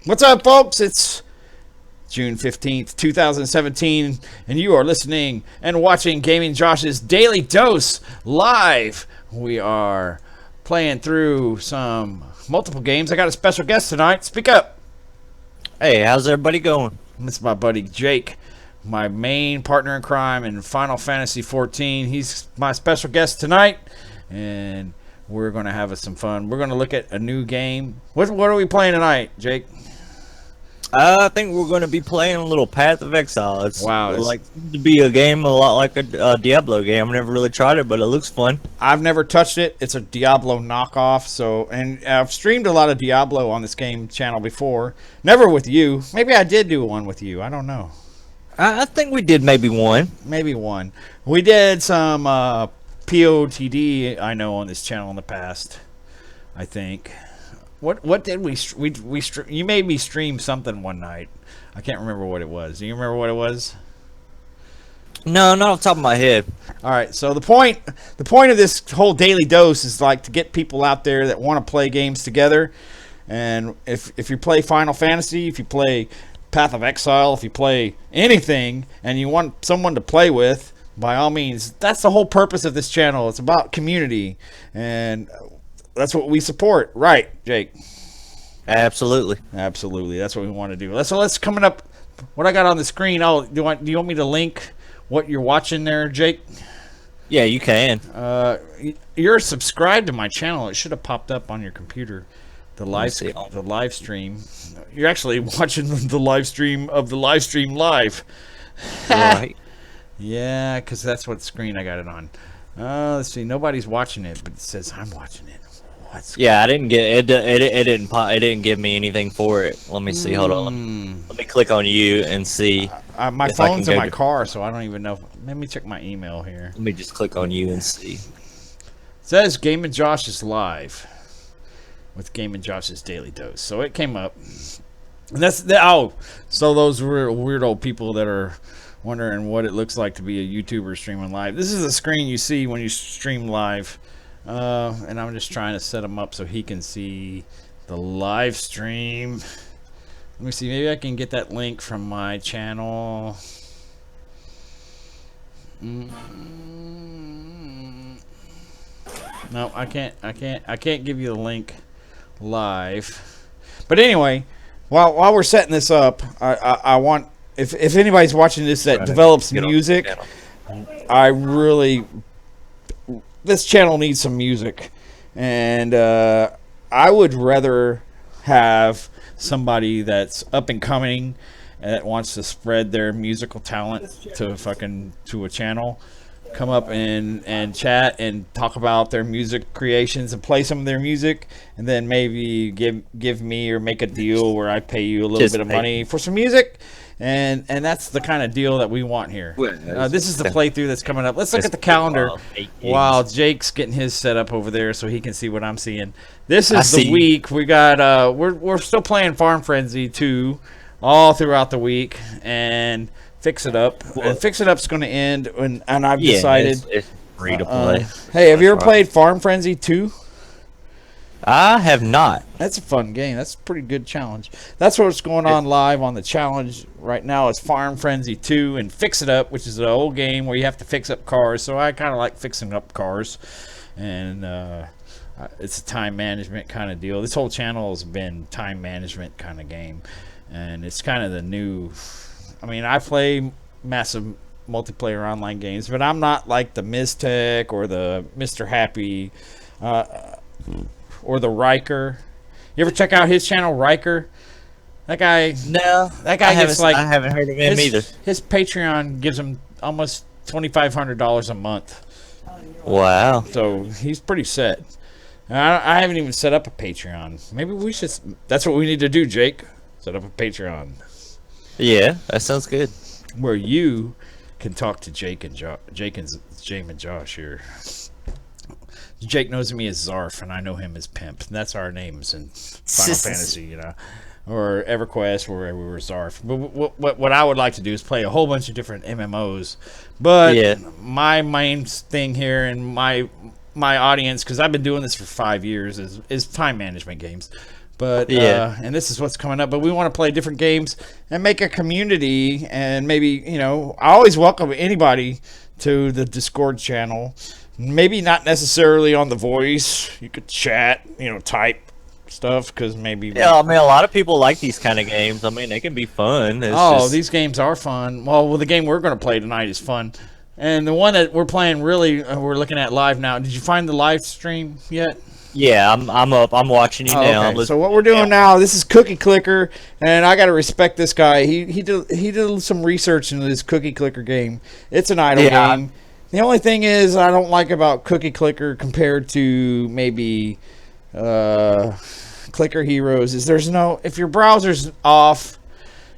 What's up, folks? It's June 15th, 2017, and you are listening and watching Gaming Josh's Daily Dose live. We are playing through some multiple games. I got a special guest tonight. Speak up. Hey, how's everybody going? This is my buddy Jake, my main partner in crime in Final Fantasy 14. He's my special guest tonight, and we're going to have some fun. We're going to look at a new game. What are we playing tonight, Jake? I think we're going to be playing a little Path of Exile. It's Wow, like to be a game a lot like a Diablo game. I've never really tried it, but it looks fun. I've never touched it. It's a Diablo knockoff. And I've streamed a lot of Diablo on this game channel before. Never with you. Maybe I did do one with you. I don't know. I think we did maybe one. Maybe one. We did some POTD. I know on this channel in the past. I think. What did we you made me stream something one night. I can't remember what it was. Do you remember what it was? No, not off the top of my head. All right. So the point of this whole daily dose is like to get people out there that want to play games together. And if you play Final Fantasy, if you play Path of Exile, if you play anything and you want someone to play with, by all means, that's the whole purpose of this channel. It's about community, and that's what we support, right, Jake? Absolutely. That's what we want to do. So let's coming up. What I got on the screen. Oh, do you want me to link what you're watching there, Jake? Yeah, you can. You're subscribed to my channel. It should have popped up on your computer. The live stream. You're actually watching the live stream of the live stream live. Right. Yeah, because that's what screen I got it on. Let's see. Nobody's watching it, but it says I'm watching it. Yeah, I didn't get it. It didn't pop. It didn't give me anything for it. Let me see. Hold on. Let me click on you and see. My phone's in my car, so I don't even know. Let me check my email here. Let me just click on you and see. It says Gaminjosh is live with Gaminjosh's Daily Dose. So it came up. And so those weird old people that are wondering what it looks like to be a YouTuber streaming live. This is the screen you see when you stream live. And I'm just trying to set him up so he can see the live stream. Let me see. Maybe I can get that link from my channel. No, I can't give you the link live. But anyway, while we're setting this up, I want if anybody's watching this that develops music, this channel needs some music, and I would rather have somebody that's up and coming and that wants to spread their musical talent to a channel come up and chat and talk about their music creations and play some of their music, and then maybe give me or make a deal where I pay you a little bit of money for some music. And that's the kind of deal that we want here. This is the playthrough that's coming up. Let's look at the calendar while Jake's getting his set up over there so he can see what I'm seeing. This is the week. We got we're still playing Farm Frenzy 2 all throughout the week, and Fix It Up. And Fix It Up's going to end, and I've decided. It's free to play. Hey, have you ever played Farm Frenzy 2? I have not. That's a fun game. That's a pretty good challenge. That's what's going on live on the challenge right now is Farm Frenzy 2 and Fix It Up, which is an old game where you have to fix up cars. So I kind of like fixing up cars. And it's a time management kind of deal. This whole channel has been time management kind of game. And it's kind of the new... I mean, I play massive multiplayer online games, but I'm not like the Miztech or the Mr. Happy... or the Riker. You ever check out his channel, Riker? That guy. No, that guy gets like. I haven't heard of him either. His Patreon gives him almost $2,500 a month. Wow. So he's pretty set. I haven't even set up a Patreon. Maybe we should. That's what we need to do, Jake. Set up a Patreon. Yeah, that sounds good. Where you can talk to Jake and Josh here. Jake knows me as Zarf, and I know him as Pimp. And that's our names in Final Fantasy, you know, or EverQuest, where we were Zarf. But what I would like to do is play a whole bunch of different MMOs. But my main thing here and my audience, because I've been doing this for 5 years, is time management games. But Yeah. and this is what's coming up. But we want to play different games and make a community. And maybe I always welcome anybody to the Discord channel. Maybe not necessarily on the voice. You could chat, type stuff because maybe. Yeah, I mean, a lot of people like these kind of games. I mean, they can be fun. These games are fun. Well, the game we're going to play tonight is fun. And the one that we're playing really, we're looking at live now. Did you find the live stream yet? Yeah, I'm up. I'm watching you now. Okay. So what we're doing now, this is Cookie Clicker, and I got to respect this guy. He did some research into this Cookie Clicker game. It's an idle game. The only thing is I don't like about Cookie Clicker compared to maybe Clicker Heroes is if your browser's off,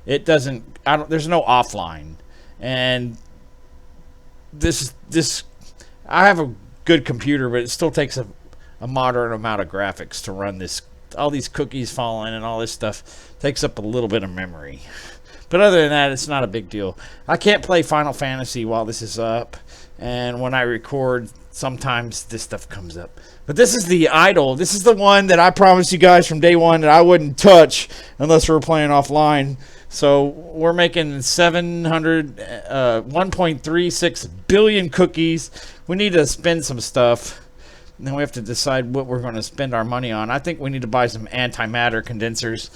it doesn't. There's no offline, and this I have a good computer, but it still takes a moderate amount of graphics to run this. All these cookies falling and all this stuff takes up a little bit of memory. But other than that, it's not a big deal. I can't play Final Fantasy while this is up, and when I record, sometimes this stuff comes up. But this is the idle. This is the one that I promised you guys from day one that I wouldn't touch unless we were playing offline. So we're making 1.36 billion cookies. We need to spend some stuff. And then we have to decide what we're going to spend our money on. I think we need to buy some antimatter condensers.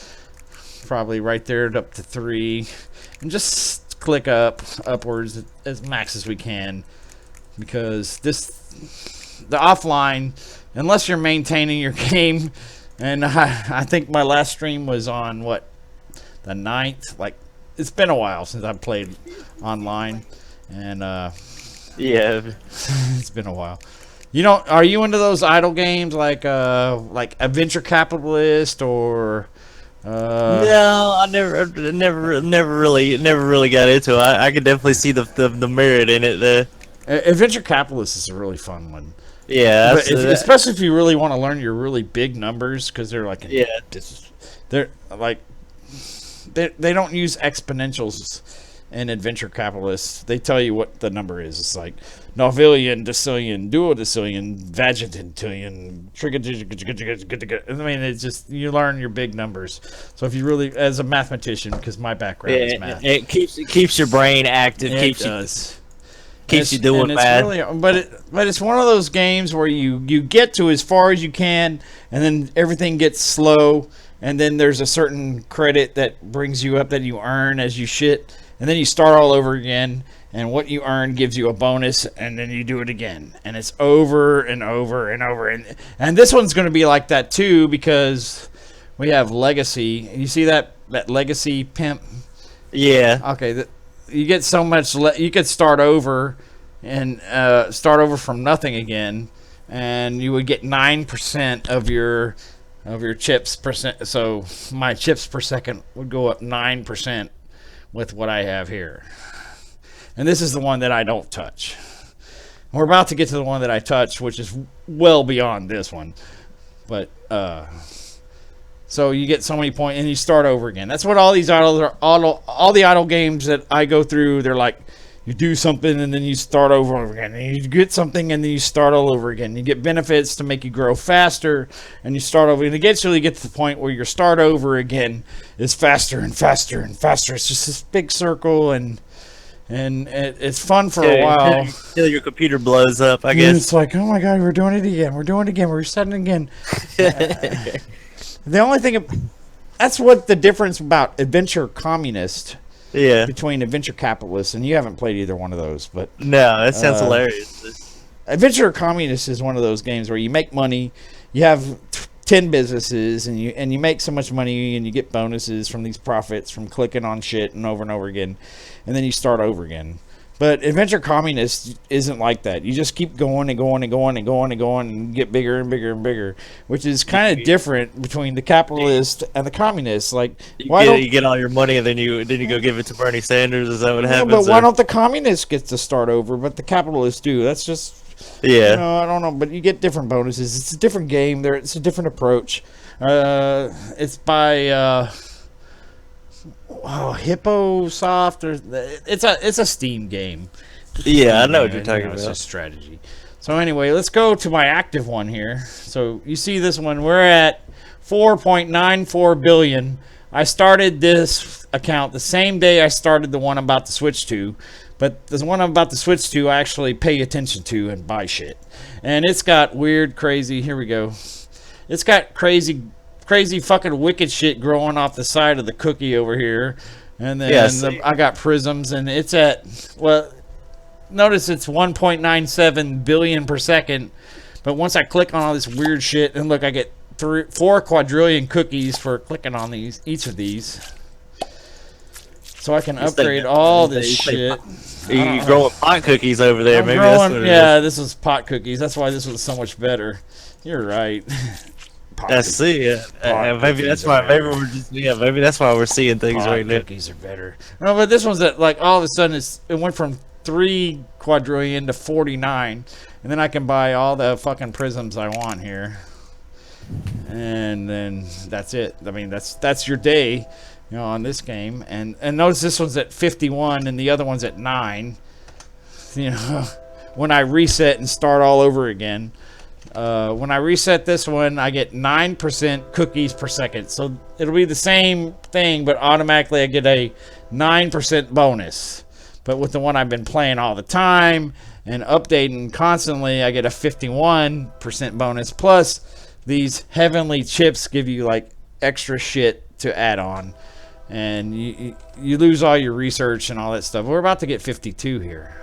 Probably right there up to 3. And just click upwards as max as we can. Because the offline, unless you're maintaining your game, and I think my last stream was on, the 9th? Like, it's been a while since I've played online. And, yeah. It's been a while. Are you into those idle games like Adventure Capitalist or? No, I never really got into it. I could definitely see the merit in it. Adventure Capitalist is a really fun one. Yeah, especially if you really want to learn your really big numbers because they're like they're like they don't use exponentials in Adventure Capitalist. They tell you what the number is. It's like novillion, decillion, duodecillion, vagintillion, trigonometric. I mean, it's just you learn your big numbers. So if you really, as a mathematician, because my background is math, it keeps your brain active. Keeps you doing math. Really, but it's one of those games where you get to as far as you can, and then everything gets slow, and then there's a certain credit that brings you up that you earn as you shit. And then you start all over again, and what you earn gives you a bonus, and then you do it again. And it's over and over and over. And this one's going to be like that too, because we have Legacy. You see that Legacy pimp? Yeah. Okay, you get so much, you could start over and start over from nothing again, and you would get 9% of your chips percent. So my chips per second would go up 9%. With what I have here. And this is the one that I don't touch. We're about to get to the one that I touch, which is well beyond this one. But so you get so many points and you start over again. That's what all these all the idle games that I go through, they're like you do something and then you start over again. And you get something and then you start all over again. You get benefits to make you grow faster and you start over. And eventually you get to the point where your start over again is faster and faster and faster. It's just this big circle and it's fun for a while. Until your computer blows up, I guess. And it's like, oh my God, we're doing it again. We're doing it again. We're setting it again. The only thing, that's what the difference about Adventure Communist. Yeah. Between Adventure Capitalist, and you haven't played either one of those, but no, that sounds hilarious. Adventure Communist is one of those games where you make money, you have 10 businesses, and you make so much money, and you get bonuses from these profits from clicking on shit and over again, and then you start over again. But Adventure Communist isn't like that. You just keep going and going and going and going and going and get bigger and bigger and bigger, which is kind of different between the capitalist and the communist. Like, you get all your money and then you go give it to Bernie Sanders? Is that what happens? But why don't the communists get to start over, but the capitalists do? That's just I don't know. But you get different bonuses. It's a different game. It's a different approach. It's by. Hipposoft, or it's a Steam game. Yeah, I know what you're talking about. It's a strategy. So anyway, let's go to my active one here. So you see this one. We're at 4.94 billion. I started this account the same day I started the one I'm about to switch to, but the one I'm about to switch to I actually pay attention to and buy shit. And it's got weird, crazy, here we go. It's got crazy fucking wicked shit growing off the side of the cookie over here. And then I got prisms, and it's at, well, notice it's 1.97 billion per second. But once I click on all this weird shit, and look, I get 4 quadrillion cookies for clicking on each of these. So I can upgrade all this shit. You growing pot cookies over there? Maybe that's what it is. This is pot cookies. That's why this was so much better. You're right. Maybe that's why. Maybe that's why we're seeing things right now. Cookies are better. No, but this one's that, like, all of a sudden it went from 3 quadrillion to 49, and then I can buy all the fucking prisms I want here. And then that's it. I mean, that's your day, on this game. And notice this one's at 51 and the other one's at 9. When I reset and start all over again. When I reset this one, I get 9% cookies per second. So it'll be the same thing, but automatically I get a 9% bonus. But with the one I've been playing all the time and updating constantly, I get a 51% bonus. Plus, these heavenly chips give you like extra shit to add on, and you lose all your research and all that stuff. We're about to get 52 here,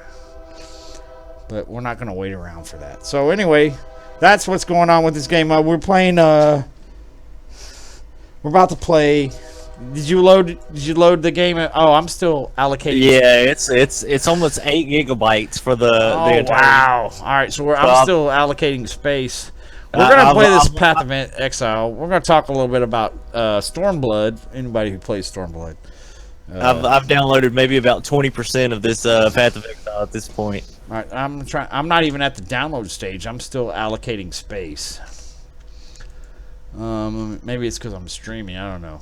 but we're not going to wait around for that. So anyway, that's what's going on with this game. We're playing. We're about to play. Did you load the game? Oh, I'm still allocating. Yeah, it's almost 8 gigabytes for the. Oh, wow! All right, so I'm still allocating space. We're going to play this Path of Exile. We're going to talk a little bit about Stormblood. Anybody who plays Stormblood. I've downloaded maybe about 20% of this Path of Exile at this point. All right, I'm not even at the download stage. I'm still allocating space. Maybe it's because I'm streaming. I don't know.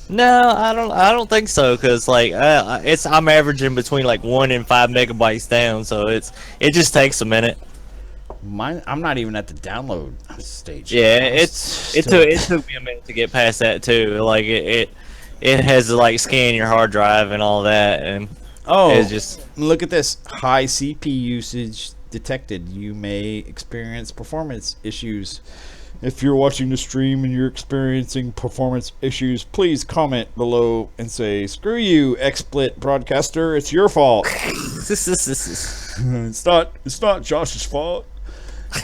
No, I don't think so. Cause like I'm averaging between like 1 and 5 megabytes down. So it just takes a minute. I'm not even at the download stage. Yeah, it took me a minute to get past that too. Like it has to like scan your hard drive and all that, and it's just look at this. High CPU usage detected. You may experience performance issues. If you're watching the stream and you're experiencing performance issues, please comment below and say, "Screw you, XSplit broadcaster. It's your fault." It's not Josh's fault.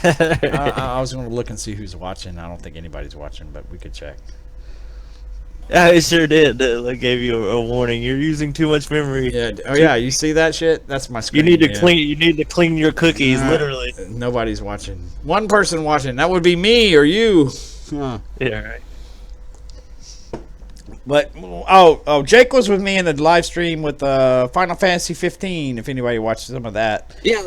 I was going to look and see who's watching. I don't think anybody's watching, but we could check. I sure did. It gave you a warning. You're using too much memory. Yeah. Oh yeah. You see that shit? That's my screen. You need to clean your cookies. Literally. Nobody's watching. One person watching. That would be me or you. Huh. Yeah. Right. But Jake was with me in the live stream with Final Fantasy 15. If anybody watched some of that, yeah,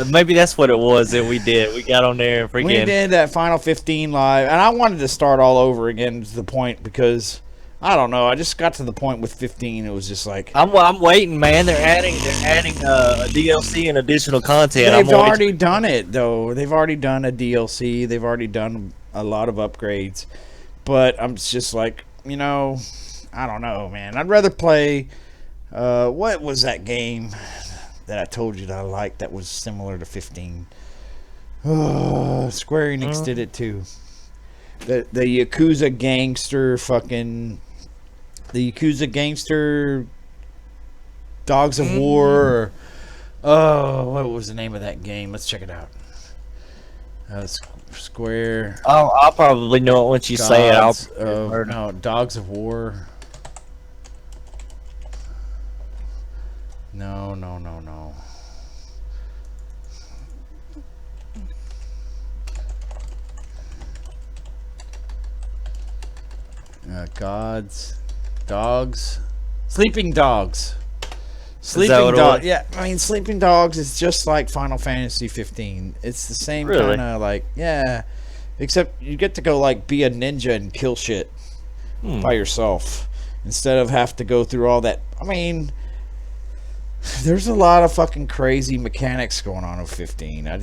maybe that's what it was that we did. We got on there and freaking. We did that Final 15 live, and I wanted to start all over again to the point because I don't know. I just got to the point with 15. It was just like I'm waiting, man. They're adding DLC and additional content. They've already done it though. They've already done a DLC. They've already done a lot of upgrades, but I'm just like. I don't know, man. I'd rather play. What was that game that I told you that I liked that was similar to 15? Square Enix did it too. The Yakuza gangster fucking. The Yakuza gangster. Dogs of War. What was the name of that game? Let's check it out. Square. Oh, I'll probably know it once you say it. No, Dogs of War. No. Dogs. Sleeping Dogs. Sleeping Dogs. Yeah, I mean, Sleeping Dogs is just like Final Fantasy 15. It's the same kind of like, yeah, except you get to go like be a ninja and kill shit by yourself instead of have to go through all that. I mean, There's a lot of fucking crazy mechanics going on with 15. I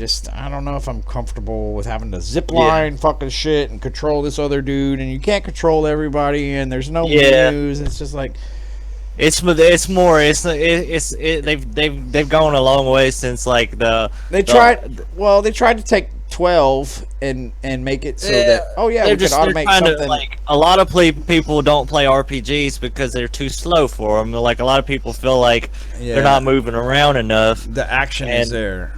don't know if I'm comfortable with having to zip line fucking shit and control this other dude, and you can't control everybody, and there's no menus. It's just like they've gone a long way since like they tried to take 12 and make it so that we could automate something. Like a lot of people don't play RPGs because they're too slow for them. Like a lot of people feel like they're not moving around enough. The action is there.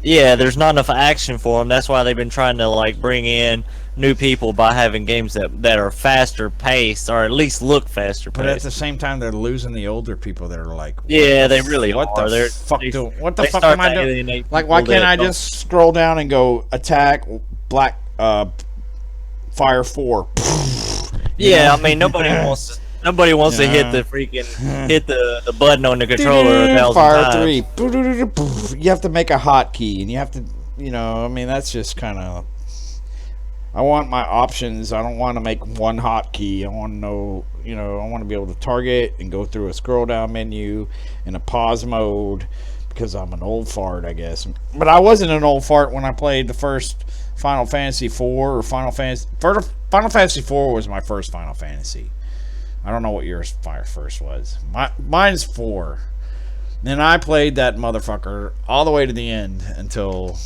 Yeah, there's not enough action for them. That's why they've been trying to like bring in new people by having games that are faster paced, or at least look faster paced. But at the same time, they're losing the older people that are like, they really what are. The fuck am I doing? Like, why can't I just scroll down and go attack black fire 4? Yeah, I mean nobody wants to hit the freaking hit the button on the controller 1,000 fire times. 3. You have to make a hotkey, and you have to, I mean, that's just kind of. I want my options. I don't want to make one hotkey. I want to know, I want to be able to target and go through a scroll down menu in a pause mode, because I'm an old fart, I guess. But I wasn't an old fart when I played the first Final Fantasy IV or Final Fantasy 4 was my first Final Fantasy. I don't know what yours first was. Mine's 4. And I played that motherfucker all the way to the end until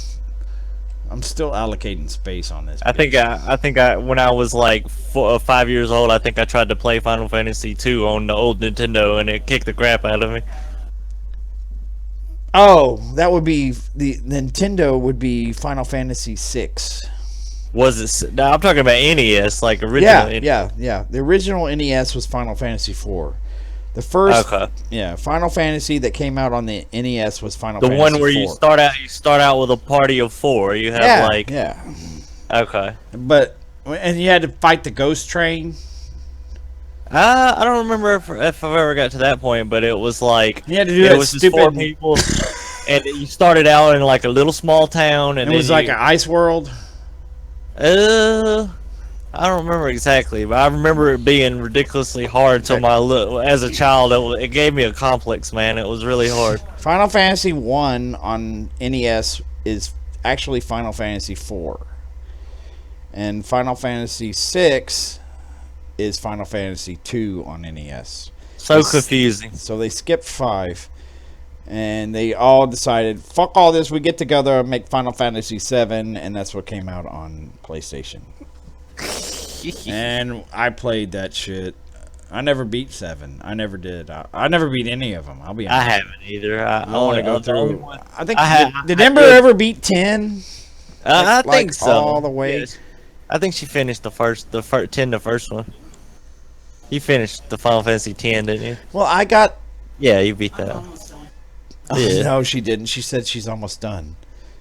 I'm still allocating space on this. I think when I was like 5 years old, I think I tried to play Final Fantasy 2 on the old Nintendo, and it kicked the crap out of me. Oh, that would be the Nintendo would be Final Fantasy 6. Was it? No, I'm talking about NES, like original. Yeah. The original NES was Final Fantasy 4. The first, Final Fantasy that came out on the NES was Final Fantasy 4. The one where you start out with a party of 4. You have Okay. But and you had to fight the ghost train. I don't remember if I've ever got to that point, but it was like you had to do that stupid 4 people, and you started out in like a little small town, and it was like an ice world. I don't remember exactly, but I remember it being ridiculously hard. So as a child, it gave me a complex, man. It was really hard. Final Fantasy 1 on NES is actually Final Fantasy 4, and Final Fantasy 6 is Final Fantasy 2 on NES. So confusing. So they skipped 5, and they all decided, fuck all this. We get together and make Final Fantasy 7, and that's what came out on PlayStation. And I played that shit. I never beat 7. I never did. I never beat any of them. I'll be honest. I haven't either. I want to go through. I think did Ember ever beat 10? I think so. All the way. Yes. I think she finished the first 10, the first one. You finished the Final Fantasy 10, didn't you? Well, I got. Yeah, you beat that. Oh, no, she didn't. She said she's almost done.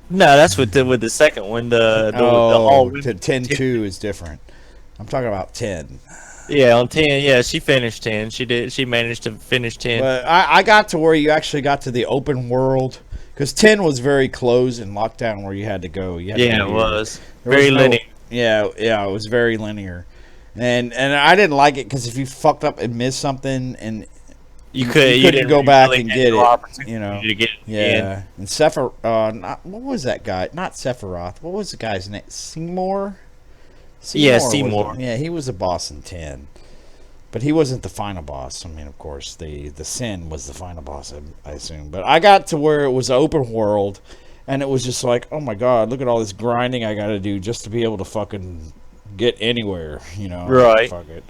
No, that's with the second one. The 10-2 is different. I'm talking about 10. Yeah, on 10. Yeah, she finished 10. She did. She managed to finish 10. But I got to where you actually got to the open world, because 10 was very closed and locked down where you had to go. It was very linear. Yeah, it was very linear, and I didn't like it because if you fucked up and missed something and you couldn't go back and get it, Yeah, and what was that guy? Not Sephiroth. What was the guy's name? Seymour. Seymour. Yeah, he was a boss in 10, but he wasn't the final boss. I mean, of course, the Sin was the final boss, I assume. But I got to where it was open world, and it was just like, oh my god, look at all this grinding I got to do just to be able to fucking get anywhere, Right. Fuck it.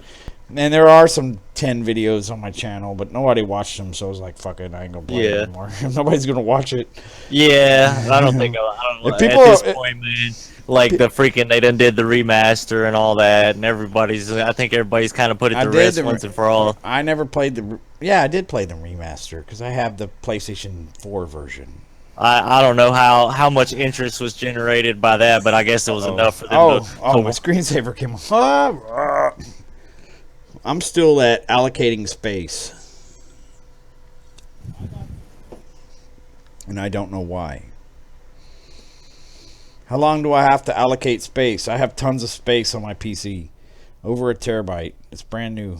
And there are some 10 videos on my channel, but nobody watched them, so I was like, fuck it, I ain't gonna play it anymore. Nobody's gonna watch it. Yeah, I don't think if people at this point, man. Like they done did the remaster and all that, and I think everybody's kind of put it to rest once and for all. I never played I did play the remaster because I have the PlayStation 4 version. I don't know how much interest was generated by that, but I guess it was enough for them my screensaver came on. I'm still at allocating space. And I don't know why. How long do I have to allocate space? I have tons of space on my PC. Over a terabyte. It's brand new.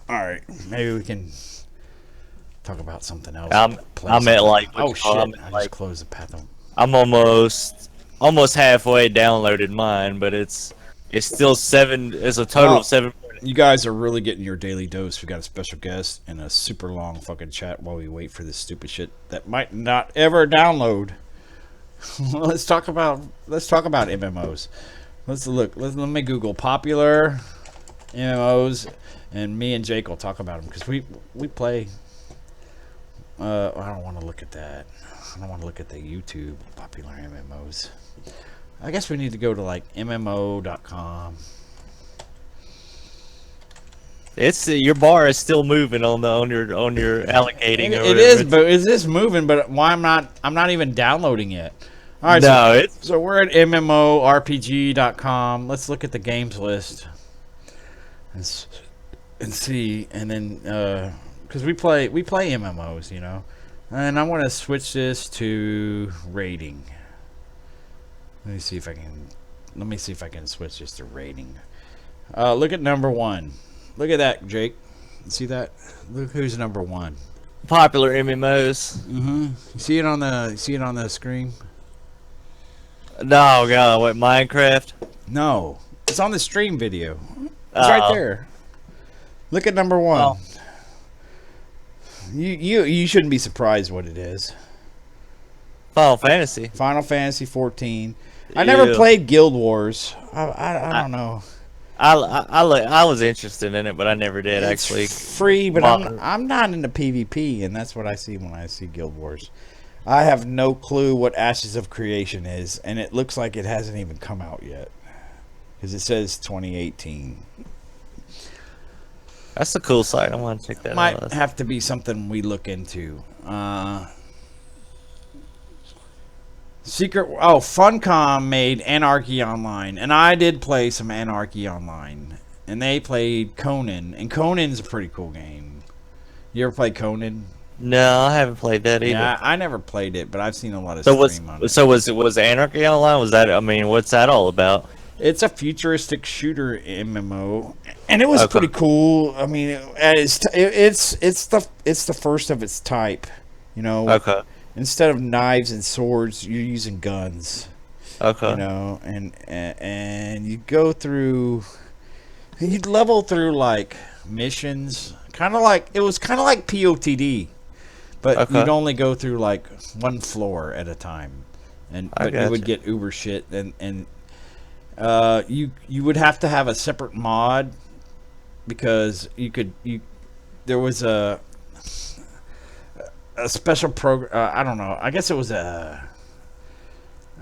All right, maybe we can talk about something else. I'm at like oh shit! I like, just closed the path. I'm almost halfway downloaded mine, but it's still 7. It's a total of 7. You guys are really getting your daily dose. We got a special guest and a super long fucking chat while we wait for this stupid shit that might not ever download. Let's talk about MMOs. Let me Google popular MMOs, and me and Jake will talk about them because we play. I don't want to look at that. I don't want to look at the YouTube popular MMOs. I guess we need to go to like MMO.com. It's your bar is still moving on your allocating. It is, but is this moving? But why I'm not even downloading it. All right, no, so we're at MMORPG.com. Let's look at the games list and see, and then because we play MMOs, you know, and I want to switch this to rating. Let me see if I can switch this to rating. Look at number 1. Look at that, Jake. See that? Look who's number 1. Popular MMOs. You see it on the screen? No, God, what, Minecraft? No, it's on the stream video. It's right there. Look at number 1. Oh. You shouldn't be surprised what it is. Final Fantasy 14. I never played Guild Wars. I don't know. I was interested in it, but I never did. It's actually free, but I'm not into PvP, and that's what I see when I see Guild Wars. I have no clue what Ashes of Creation is, and it looks like it hasn't even come out yet because it says 2018. That's a cool site. I want to check that out. Might have to be something we look into. Funcom made Anarchy Online, and I did play some Anarchy Online, and they played Conan, and Conan's a pretty cool game. You ever play Conan? No, I haven't played that either. Yeah, I never played it, but I've seen a lot of stream on it. So was Anarchy Online? Was that? I mean, what's that all about? It's a futuristic shooter MMO, and it was pretty cool. I mean, it's the first of its type, you know. Okay. Instead of knives and swords, you're using guns. Okay. You know, and you go through, you'd level through like missions, kind of like POTD, but you'd only go through like one floor at a time, and you would get uber shit, and you would have to have a separate mod because there was a special program. I don't know. I guess it was a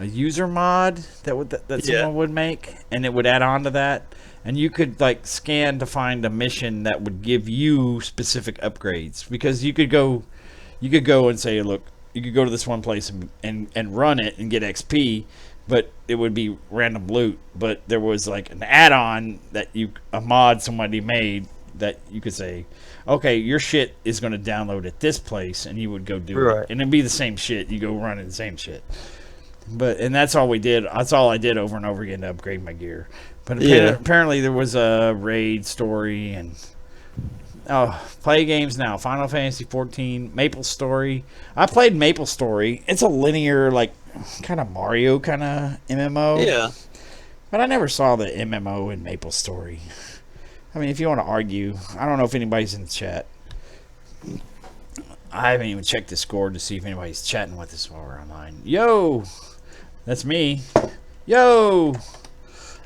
user mod that someone would make, and it would add on to that, and you could like scan to find a mission that would give you specific upgrades, because you could go and say, look, you could go to this one place and run it and get XP, but it would be random loot. But there was like an add-on a mod somebody made that you could say, okay, your shit is going to download at this place, and you would go do it, and it'd be the same shit. You go running the same shit. And that's all we did. That's all I did over and over again to upgrade my gear. But apparently there was a raid story and play games now. Final Fantasy 14, Maple Story. I played Maple Story. It's a linear, like kind of Mario kind of MMO. Yeah. But I never saw the MMO in Maple Story. I mean, if you want to argue, I don't know if anybody's in the chat. I haven't even checked Discord to see if anybody's chatting with us while we're online. Yo! That's me. Yo!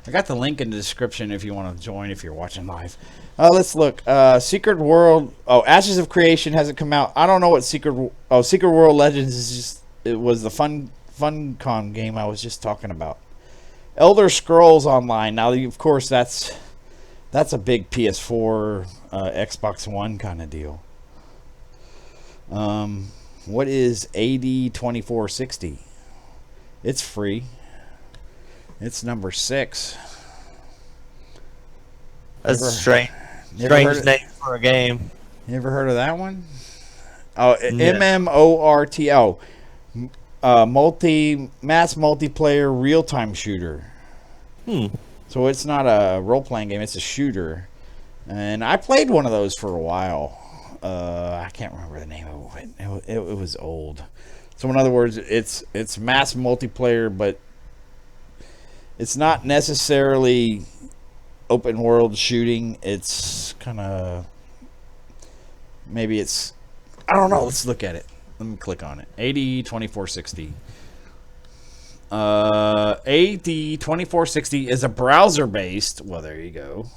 I got the link in the description if you want to join, if you're watching live. Let's look. Secret World. Oh, Ashes of Creation hasn't come out. I don't know what Secret World Legends is. It was the Funcom game I was just talking about. Elder Scrolls Online. Now, of course, that's a big PS4, Xbox One kind of deal. What is AD 2460? It's free. It's number 6. That's a strange name for a game. You ever heard of that one? Oh, MMORT. Mass multiplayer real-time shooter. So it's not a role-playing game. It's a shooter. And I played one of those for a while. I can't remember the name of it. It was old. So in other words, it's mass multiplayer, but it's not necessarily open world shooting. It's kind of, maybe it's, I don't know. Let's look at it. Let me click on it. AD2460. AD2460 is a browser based. Well, there you go.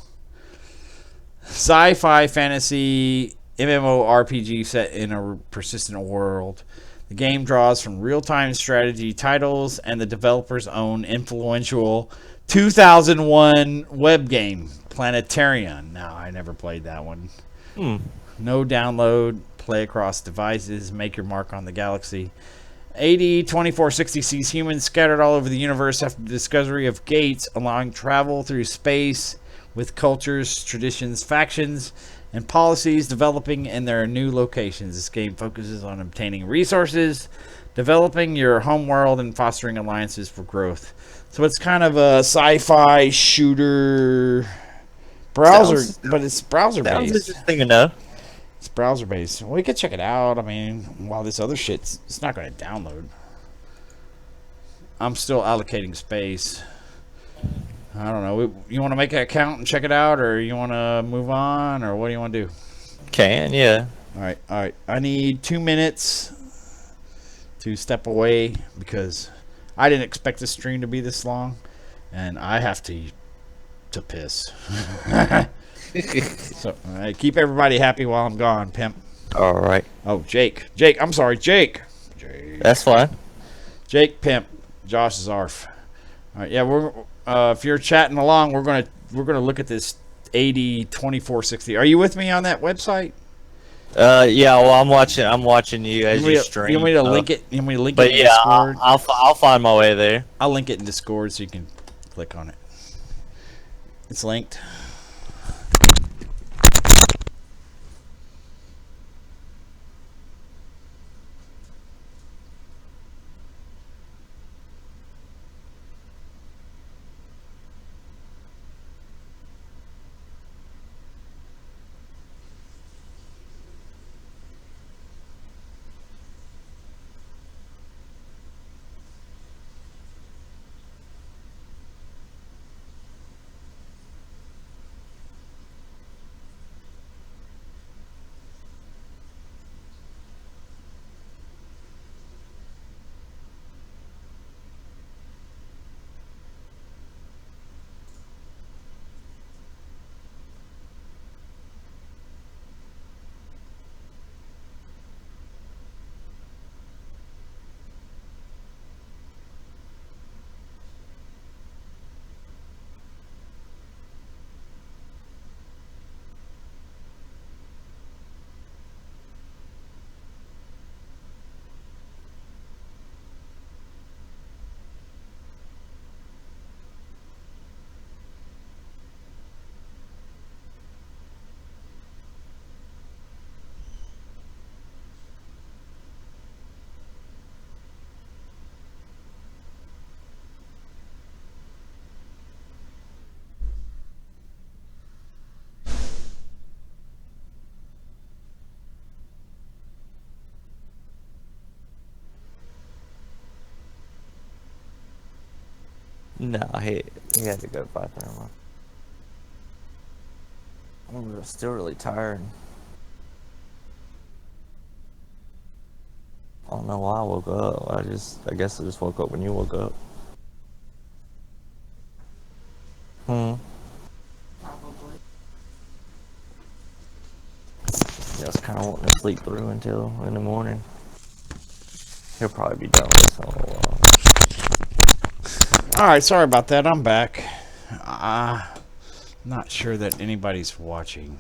Sci-fi fantasy MMORPG set in a persistent world. The game draws from real-time strategy titles and the developer's own influential 2001 web game, Planetarian. Now, I never played that one. No download, play across devices, make your mark on the galaxy. AD2460 sees humans scattered all over the universe after the discovery of gates, allowing travel through space with cultures, traditions, factions, and policies developing in their new locations. This game focuses on obtaining resources, developing your home world, and fostering alliances for growth. So it's kind of a sci-fi shooter browser, but it's browser based. Sounds interesting enough. It's browser based. We could check it out. I mean, while this other shit's, it's not going to download. I'm still allocating space. I don't know. You want to make an account and check it out, or you want to move on, or what do you want to do? Can, yeah. All right. I need 2 minutes to step away because I didn't expect this stream to be this long, and I have to piss. So keep everybody happy while I'm gone, pimp. All right. Oh, Jake. I'm sorry, Jake. That's fine. Jake, pimp. Josh is arf. All right. Yeah, we're. If you're chatting along, we're gonna look at this AD2460. Are you with me on that website? Yeah. Well, I'm watching you as you stream. You want me to link it? You want me to link but it in yeah, Discord? I'll find my way there. I'll link it in Discord so you can click on it. It's linked. No, he had to go to the bathroom. I'm still really tired. I don't know why I woke up. I guess I just woke up when you woke up. Yeah, I was kind of wanting to sleep through until in the morning. He'll probably be done with this in a little while. Alright, sorry about that. I'm back. Not sure that anybody's watching.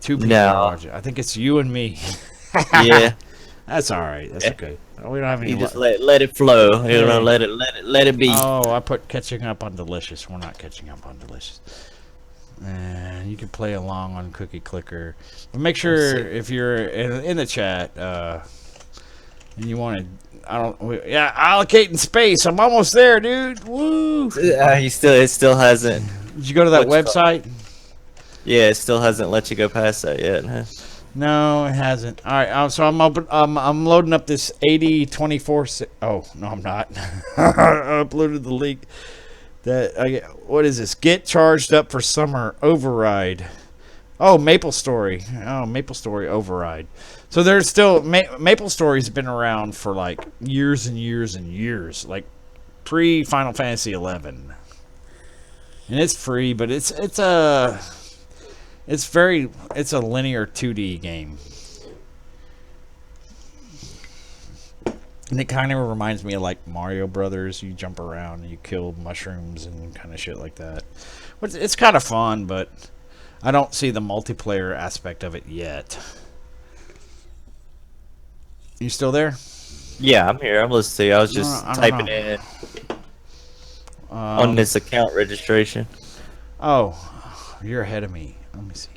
2 people are watching. I think it's you and me. Yeah. That's alright. That's okay. We don't have any. You just let it flow. You know, let it be. Oh, I put catching up on Delicious. We're not catching up on Delicious. And you can play along on Cookie Clicker. But make sure if you're in the chat and you want to. Allocating space. I'm almost there, dude. Woo! It still hasn't. Did you go to that website? Yeah, it still hasn't let you go past that yet, huh? No, it hasn't. All right, so I'm loading up this 8024. Oh no, I'm not. I uploaded the link. What is this? Get charged up for summer override. Oh, Maple Story. Oh, Maple Story override. So there's still Maple Story's been around for like years and years and years, like pre Final Fantasy 11, and it's free, but it's a linear 2D game, and it kind of reminds me of like Mario Brothers. You jump around and you kill mushrooms and kind of shit like that. It's kind of fun, but I don't see the multiplayer aspect of it yet. You still there? Yeah, I'm here. I'm listening. I was just typing in on this account registration. Oh, you're ahead of me. Let me see.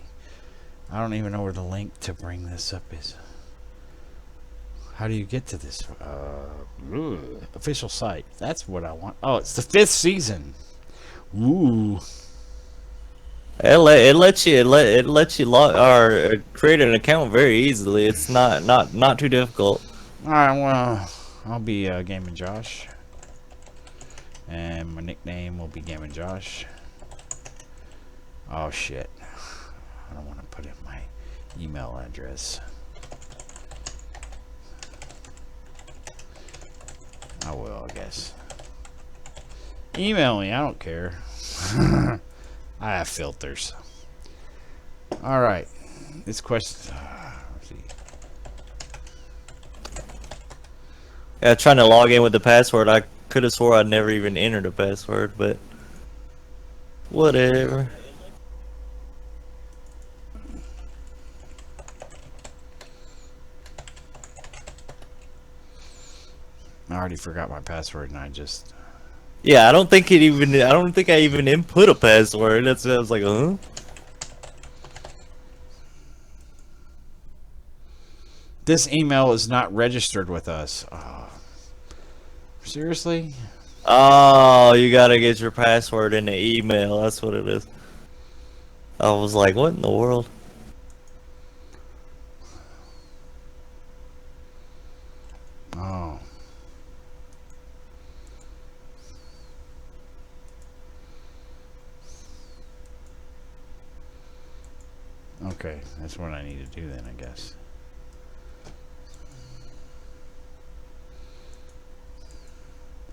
I don't even know where the link to bring this up is. How do you get to this? Official site. That's what I want. Oh, it's the 5th season. Ooh. It lets you log or create an account very easily. It's not too difficult. All right, well, I'll be Gaminjosh, and my nickname will be Gaminjosh. Oh shit! I don't want to put in my email address. I will, I guess. Email me. I don't care. I have filters. All right. This question. Let's see. Yeah, trying to log in with the password. I could have swore I'd never even entered a password, but whatever. I already forgot my password, and I just. Yeah, I don't think I even input a password. That's I was like, huh? This email is not registered with us. Oh. Seriously? Oh, you gotta get your password in the email. That's what it is. I was like, what in the world? Oh. Okay, that's what I need to do then, I guess.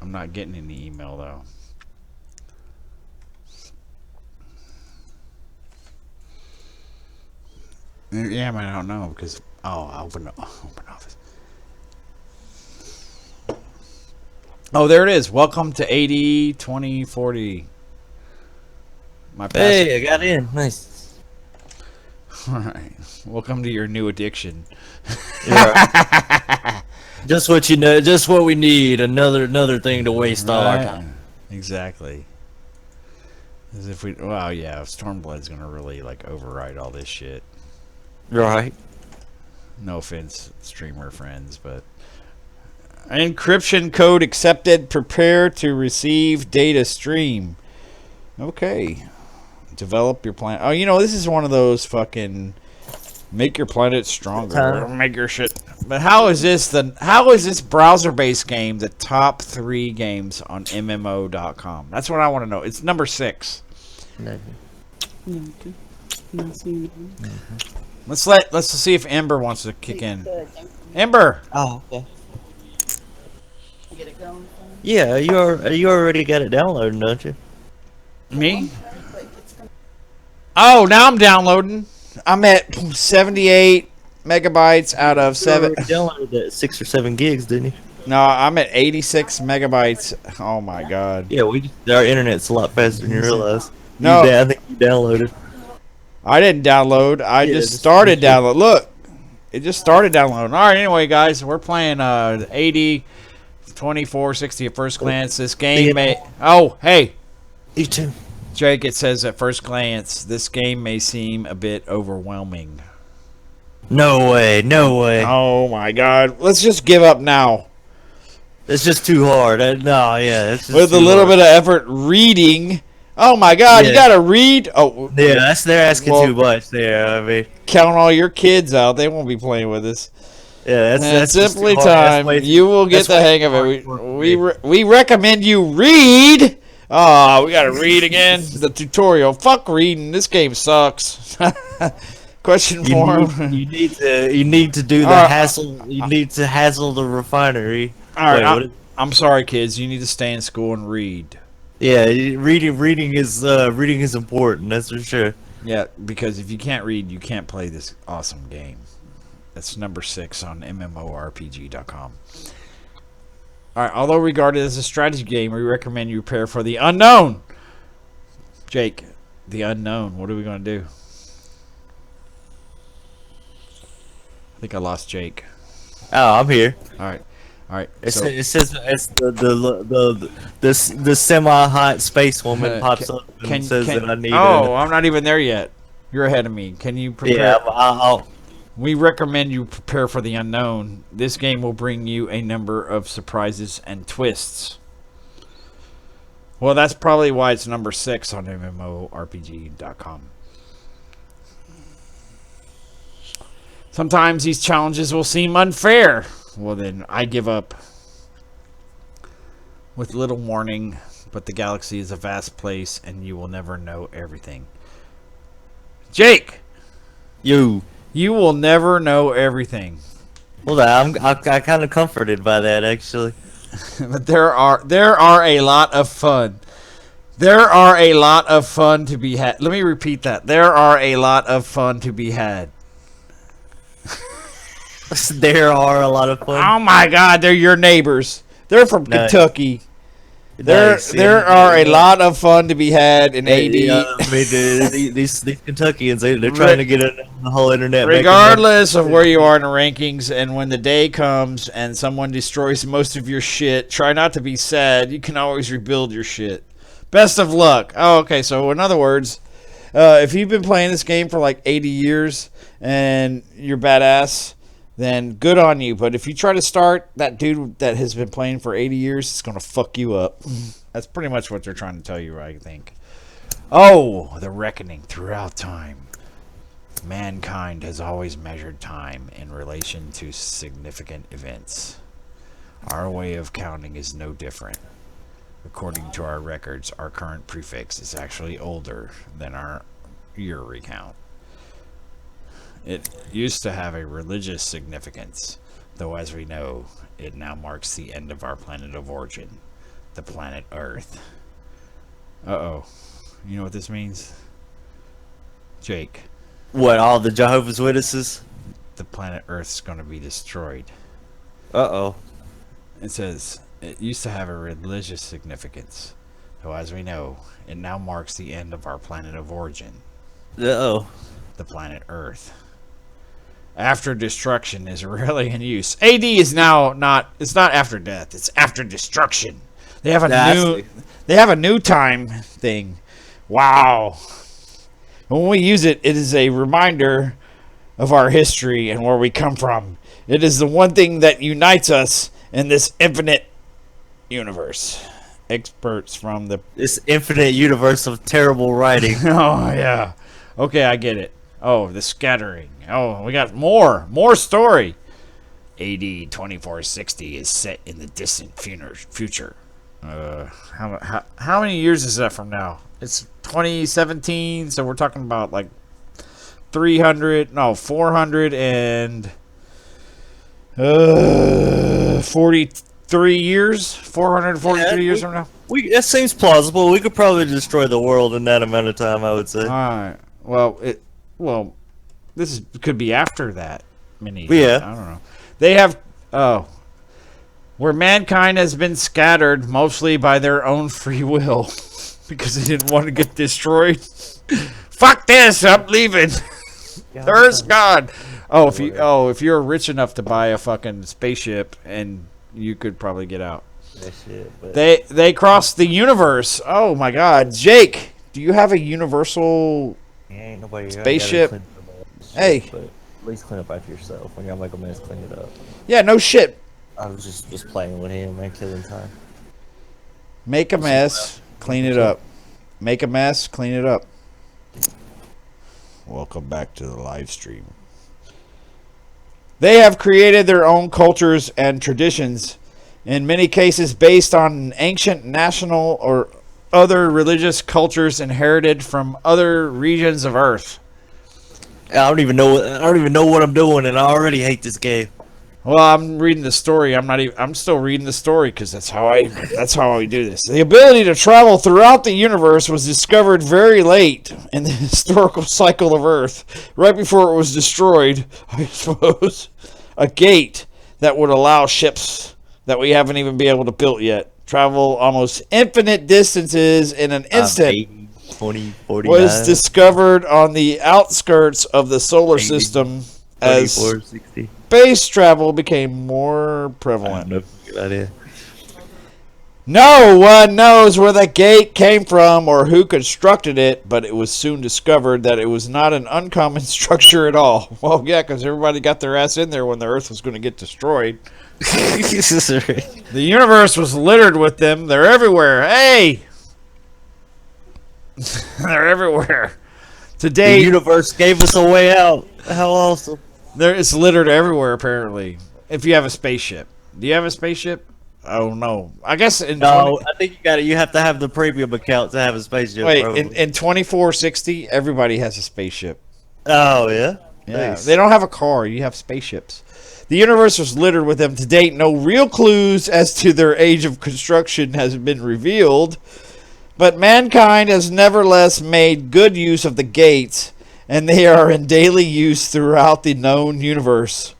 I'm not getting any email though. Yeah, I don't know because I'll open office. Oh, there it is. Welcome to 80/20/40. My password. Hey, I got in. Nice. All right. Welcome to your new addiction. Yeah. Just what you know. Just what we need. Another thing to waste all our time. Exactly. As if we. Well, yeah. Stormblood's gonna really like override all this shit. Right. No offense, streamer friends, but encryption code accepted. Prepare to receive data stream. Okay. Develop your planet. Oh, you know, this is one of those fucking make your planet stronger. Make your shit. But how is this browser-based game the top 3 games on MMO.com? That's what I want to know. It's number 6. Let's see if Ember wants to kick in. Ember. Oh, okay. Get it going. Yeah, you already got it downloaded, don't you? Me? Oh, now I'm downloading. I'm at 78 megabytes out of 7. You downloaded that 6 or 7 gigs, didn't you? No, I'm at 86 megabytes. Oh my god. Yeah, our internet's a lot faster than you realize. No, I think you downloaded. I didn't download. I just started download. Look, it just started downloading. All right, anyway, guys, we're playing 80/24/60 at first glance. This game may. Oh, hey. You too. Jake, it says at first glance, this game may seem a bit overwhelming. No way, no way. Oh my god. Let's just give up now. It's just too hard. No, yeah. It's just with a little bit of effort reading. Oh my God, you Yeah. gotta read. Oh, Yeah, they're asking well, too much there. I mean, count all your kids out. They won't be playing with us. yeah, And that's just too simply hard. That's time, way you too. will get That's the way hang too of it. hard for me. We recommend you read. Oh, we gotta read again. The tutorial. Fuck reading. This game sucks. Question form. You need to do the All right, hassle. You need to hassle the refinery. all right. Wait, what? I'm sorry, kids. You need to stay in school and read. Yeah, reading is important. That's for sure. Yeah, because if you can't read, you can't play this awesome game. That's number 6 on MMORPG.com. All right. Although regarded as a strategy game, we recommend you prepare for the unknown. Jake, the unknown. What are we going to do? I think I lost Jake. Oh, I'm here. All right. All right. It says it's the semi-hot space woman pops up and says that I need. I'm not even there yet. You're ahead of me. Can you prepare? Yeah, I'll. We recommend you prepare for the unknown. This game will bring you a number of surprises and twists. Well, that's probably why it's number 6 on MMORPG.com. Sometimes these challenges will seem unfair. Well, then I give up. With little warning, but the galaxy is a vast place and you will never know everything. Jake! You will never know everything. Well, I kind of comforted by that actually. But there are a lot of fun. There are a lot of fun to be had. Let me repeat that. There are a lot of fun to be had. There are a lot of fun. Oh my God, they're your neighbors. They're from Kentucky. There are a lot of fun to be had in AD. These Kentuckians, they're trying to get the whole internet. Regardless of where you are in the rankings, and when the day comes and someone destroys most of your shit, try not to be sad. You can always rebuild your shit. Best of luck. Oh, okay. So in other words, if you've been playing this game for like 80 years and you're badass, then good on you. But if you try to start that dude that has been playing for 80 years, it's going to fuck you up. That's pretty much what they're trying to tell you, I think. Oh, the reckoning throughout time. Mankind has always measured time in relation to significant events. Our way of counting is no different. According to our records, our current prefix is actually older than our year recount. It used to have a religious significance, though as we know, it now marks the end of our planet of origin, the planet Earth. Uh-oh. You know what this means? Jake. What, all the Jehovah's Witnesses? The planet Earth's going to be destroyed. Uh-oh. It says, it used to have a religious significance, though as we know, it now marks the end of our planet of origin. Uh-oh. The planet Earth. After destruction is rarely in use. AD is now not. It's not after death. It's after destruction. They have a new time thing. Wow. When we use it, it is a reminder of our history and where we come from. It is the one thing that unites us in this infinite universe. Experts from this infinite universe of terrible writing. Oh yeah. Okay, I get it. Oh, the scattering. Oh, we got more story. AD 2460 is set in the distant future. How many years is that from now? It's 2017, so we're talking about like 443 years. 443 years from now. That seems plausible. We could probably destroy the world in that amount of time, I would say. All right. Well, this could be after that many. Yeah. I don't know. They have where mankind has been scattered mostly by their own free will because they didn't want to get destroyed. Fuck this! I'm leaving. Earth's gone. If you're rich enough to buy a fucking spaceship, and you could probably get out. They crossed the universe. Oh my God, Jake, do you have a universal spaceship? Hey, but at least clean up after yourself. When you got like a mess, clean it up. Yeah, no shit. I was just playing with him and killing time. Make a mess, clean it up. make a mess, clean it up. Welcome back to the live stream. They have created their own cultures and traditions, in many cases based on ancient national or other religious cultures inherited from other regions of Earth. I don't even know what I'm doing, and I already hate this game. Well, I'm reading the story. I'm still reading the story because that's how I do this. The ability to travel throughout the universe was discovered very late in the historical cycle of Earth, right before it was destroyed, I suppose. A gate that would allow ships that we haven't even been able to build yet travel almost infinite distances in an instant. 2049 was discovered on the outskirts of the solar system as 2460. space travel became more prevalent. No good idea. No one knows where the gate came from or who constructed it, but it was soon discovered that it was not an uncommon structure at all. Well, yeah, because everybody got their ass in there when the Earth was going to get destroyed. The universe was littered with them. They're everywhere. Hey! They're everywhere. Today, the universe gave us a way out. How awesome. It's littered everywhere, apparently. If you have a spaceship. Do you have a spaceship? Oh, no. I guess I think you have to have the premium account to have a spaceship. Wait, in 2460, everybody has a spaceship. Oh, yeah? Yeah. Nice. They don't have a car. You have spaceships. The universe was littered with them. To date, no real clues as to their age of construction has been revealed. But mankind has nevertheless made good use of the gates, and they are in daily use throughout the known universe.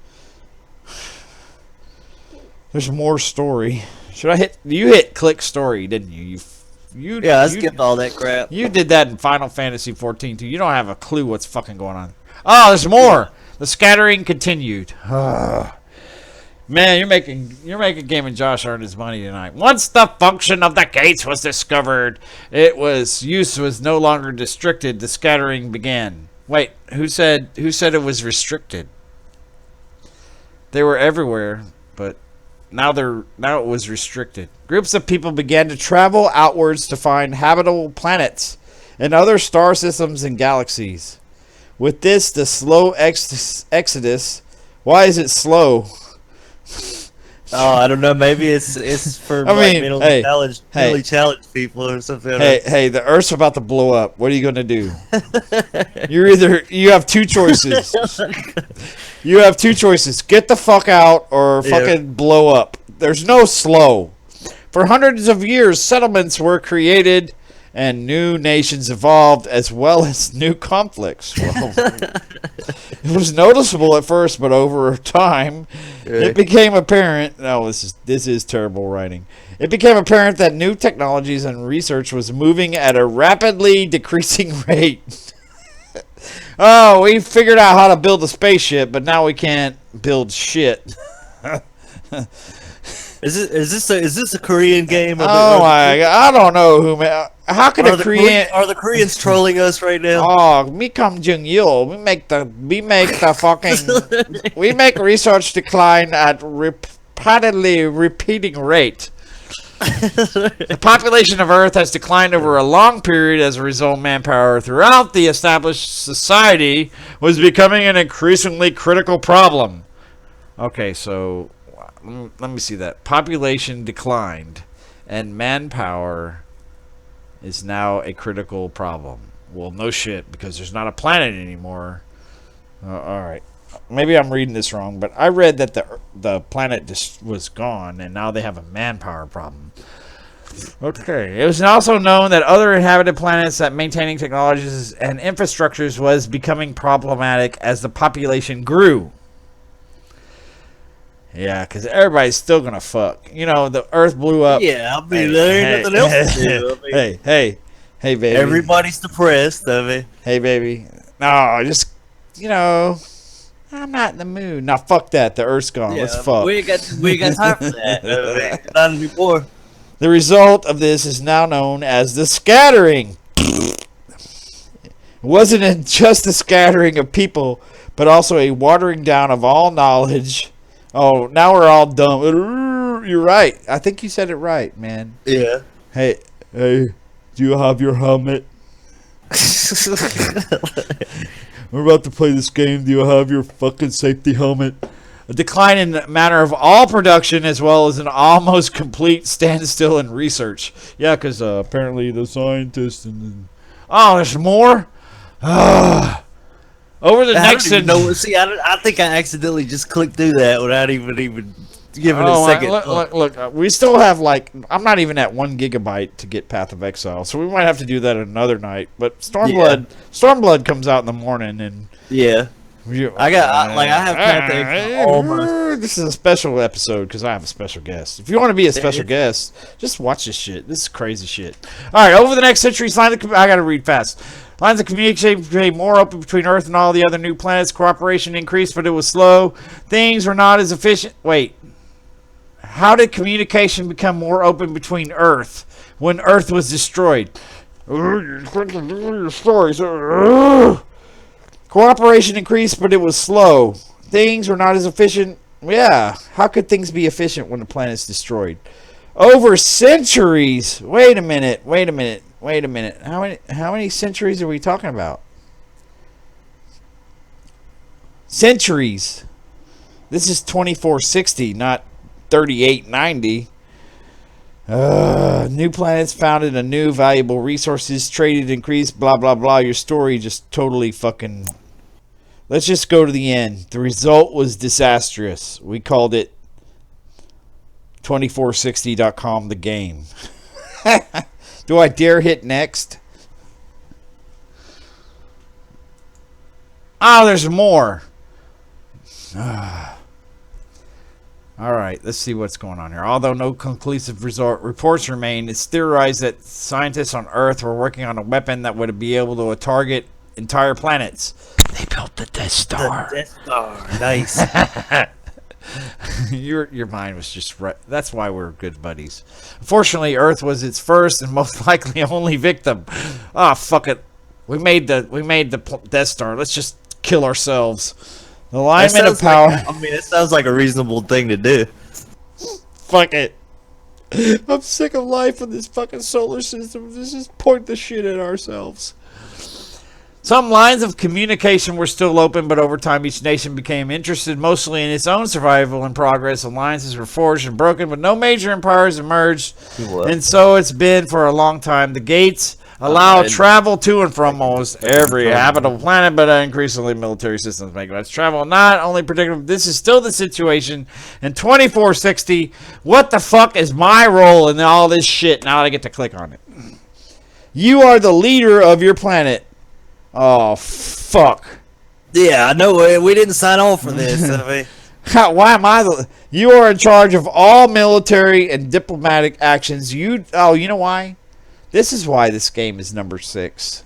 There's more story. You hit click story, didn't you? I skipped all that crap. You did that in Final Fantasy 14 too. You don't have a clue what's fucking going on. Oh, there's more. The scattering continued. Man, you're making Gaminjosh earn his money tonight. Once the function of the gates was discovered, use was no longer restricted. The scattering began. Wait, who said it was restricted? They were everywhere, but now it was restricted. Groups of people began to travel outwards to find habitable planets and other star systems and galaxies. With this, the slow exodus. Why is it slow? Oh, I don't know. Maybe it's for mentally challenged people or something. Hey, the Earth's about to blow up. What are you going to do? You have two choices. You have two choices. Get the fuck out or fucking blow up. There's no slow. For hundreds of years, settlements were created and new nations evolved, as well as new conflicts. Well, it was noticeable at first, but over time, it became apparent. No, this is terrible writing. It became apparent that new technologies and research was moving at a rapidly decreasing rate. Oh, we figured out how to build a spaceship, but now we can't build shit. Is this a Korean game? Oh my God! I don't know who. How could a Korean? Are the Koreans trolling us right now? Oh, me Kim Jong Il. We make the fucking. We make research decline at repeatedly repeating rate. The population of Earth has declined over a long period. As a result, manpower throughout the established society was becoming an increasingly critical problem. Okay, so let me see that. Population declined, and manpower is now a critical problem. Well, no shit, because there's not a planet anymore. All right. Maybe I'm reading this wrong, but I read that the planet just was gone, and now they have a manpower problem. Okay. It was also known that other inhabited planets that maintaining technologies and infrastructures was becoming problematic as the population grew. Yeah, because everybody's still going to fuck. You know, the Earth blew up. Yeah, I mean, there ain't nothing else to do. I mean, hey, baby. Everybody's depressed, I mean. Hey, baby. No, just, I'm not in the mood. Now, fuck that. The Earth's gone. Let's fuck. We ain't got time for that. Not anymore. The result of this is now known as the scattering. It wasn't just a scattering of people, but also a watering down of all knowledge. Oh, now we're all dumb. You're right. I think you said it right, man. Yeah. Hey, Do you have your helmet? We're about to play this game. Do you have your fucking safety helmet? A decline in the manner of all production, as well as an almost complete standstill in research. Yeah, because apparently the scientists and oh, there's more. Over the next. See, I think I accidentally just clicked through that without even giving it a second. Look, we still have I'm not even at 1 gigabyte to get Path of Exile, so we might have to do that another night. But Stormblood comes out in the morning, and yeah. I have Path of Exile almost. This is a special episode because I have a special guest. If you want to be a special guest, just watch this shit. This is crazy shit. All right, over the next centuries, I got to read fast. Lines of communication became more open between Earth and all the other new planets. Cooperation increased, but it was slow. Things were not as efficient. Wait. How did communication become more open between Earth when Earth was destroyed? Cooperation increased, but it was slow. Things were not as efficient. Yeah. How could things be efficient when the planet's destroyed? Over centuries. Wait a minute. How many centuries are we talking about? Centuries. This is 2460, not 3890. New planets founded, a new valuable resources traded, increased, blah blah blah. Your story just totally fucking. Let's just go to the end. The result was disastrous. We called it 2460.com the game. Do I dare hit next? Oh, there's more. All right, let's see what's going on here. Although no conclusive reports remain, it's theorized that scientists on Earth were working on a weapon that would be able to target entire planets. They built the Death Star. The Death Star. Nice. Your mind was just right. That's why we're good buddies. Unfortunately, Earth was its first and most likely only victim. Ah, fuck it. We made the Death Star. Let's just kill ourselves. The alignment of power. It sounds like a reasonable thing to do. Fuck it. I'm sick of life in this fucking solar system. Let's just point the shit at ourselves. Some lines of communication were still open, but over time each nation became interested mostly in its own survival and progress. Alliances were forged and broken, but no major empires emerged. And so it's been for a long time. The gates allow travel to and from almost every habitable planet, but increasingly military systems make that travel not only predictable. This is still the situation in 2460. What the fuck is my role in all this shit? Now I get to click on it. You are the leader of your planet. Oh, fuck. Yeah, I know. We didn't sign on for this. Why am I the... You are in charge of all military and diplomatic actions. You know why? This is why this game is number 6.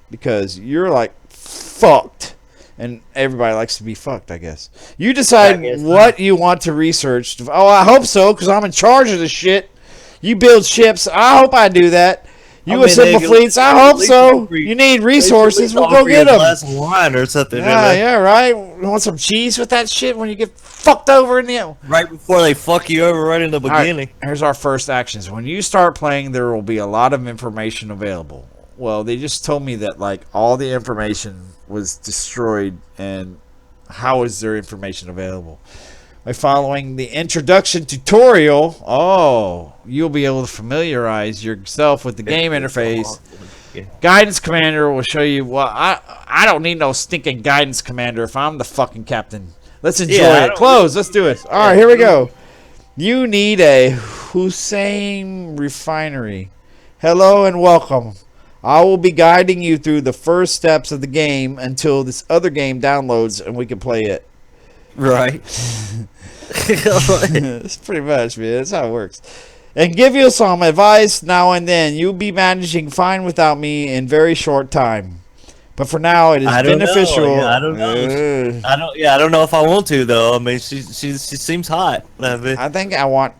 Because you're like fucked. And everybody likes to be fucked, I guess. You decide what you want to research. Oh, I hope so, because I'm in charge of the shit. You build ships. I hope I do that. You assemble fleets. I hope so. You need resources. We'll go get them. Wine or something. Yeah, right. You want some cheese with that shit when you get fucked over in the... Right before they fuck you over right in the beginning. Right, here's our first actions. When you start playing, there will be a lot of information available. Well, they just told me that like all the information was destroyed, and how is there information available? By following the introduction tutorial, you'll be able to familiarize yourself with the game interface. Guidance commander will show you. Well, I don't need no stinking guidance commander if I'm the fucking captain. Let's enjoy it. Close. Let's do it. All right, here we go. You need a Hussein refinery. Hello and welcome. I will be guiding you through the first steps of the game until this other game downloads and we can play it. Right. It's pretty much, man. That's how it works. And give you some advice now and then. You'll be managing fine without me in very short time. But for now, it is beneficial. I don't know. I don't know if I want to though. I mean, she seems hot. I think I want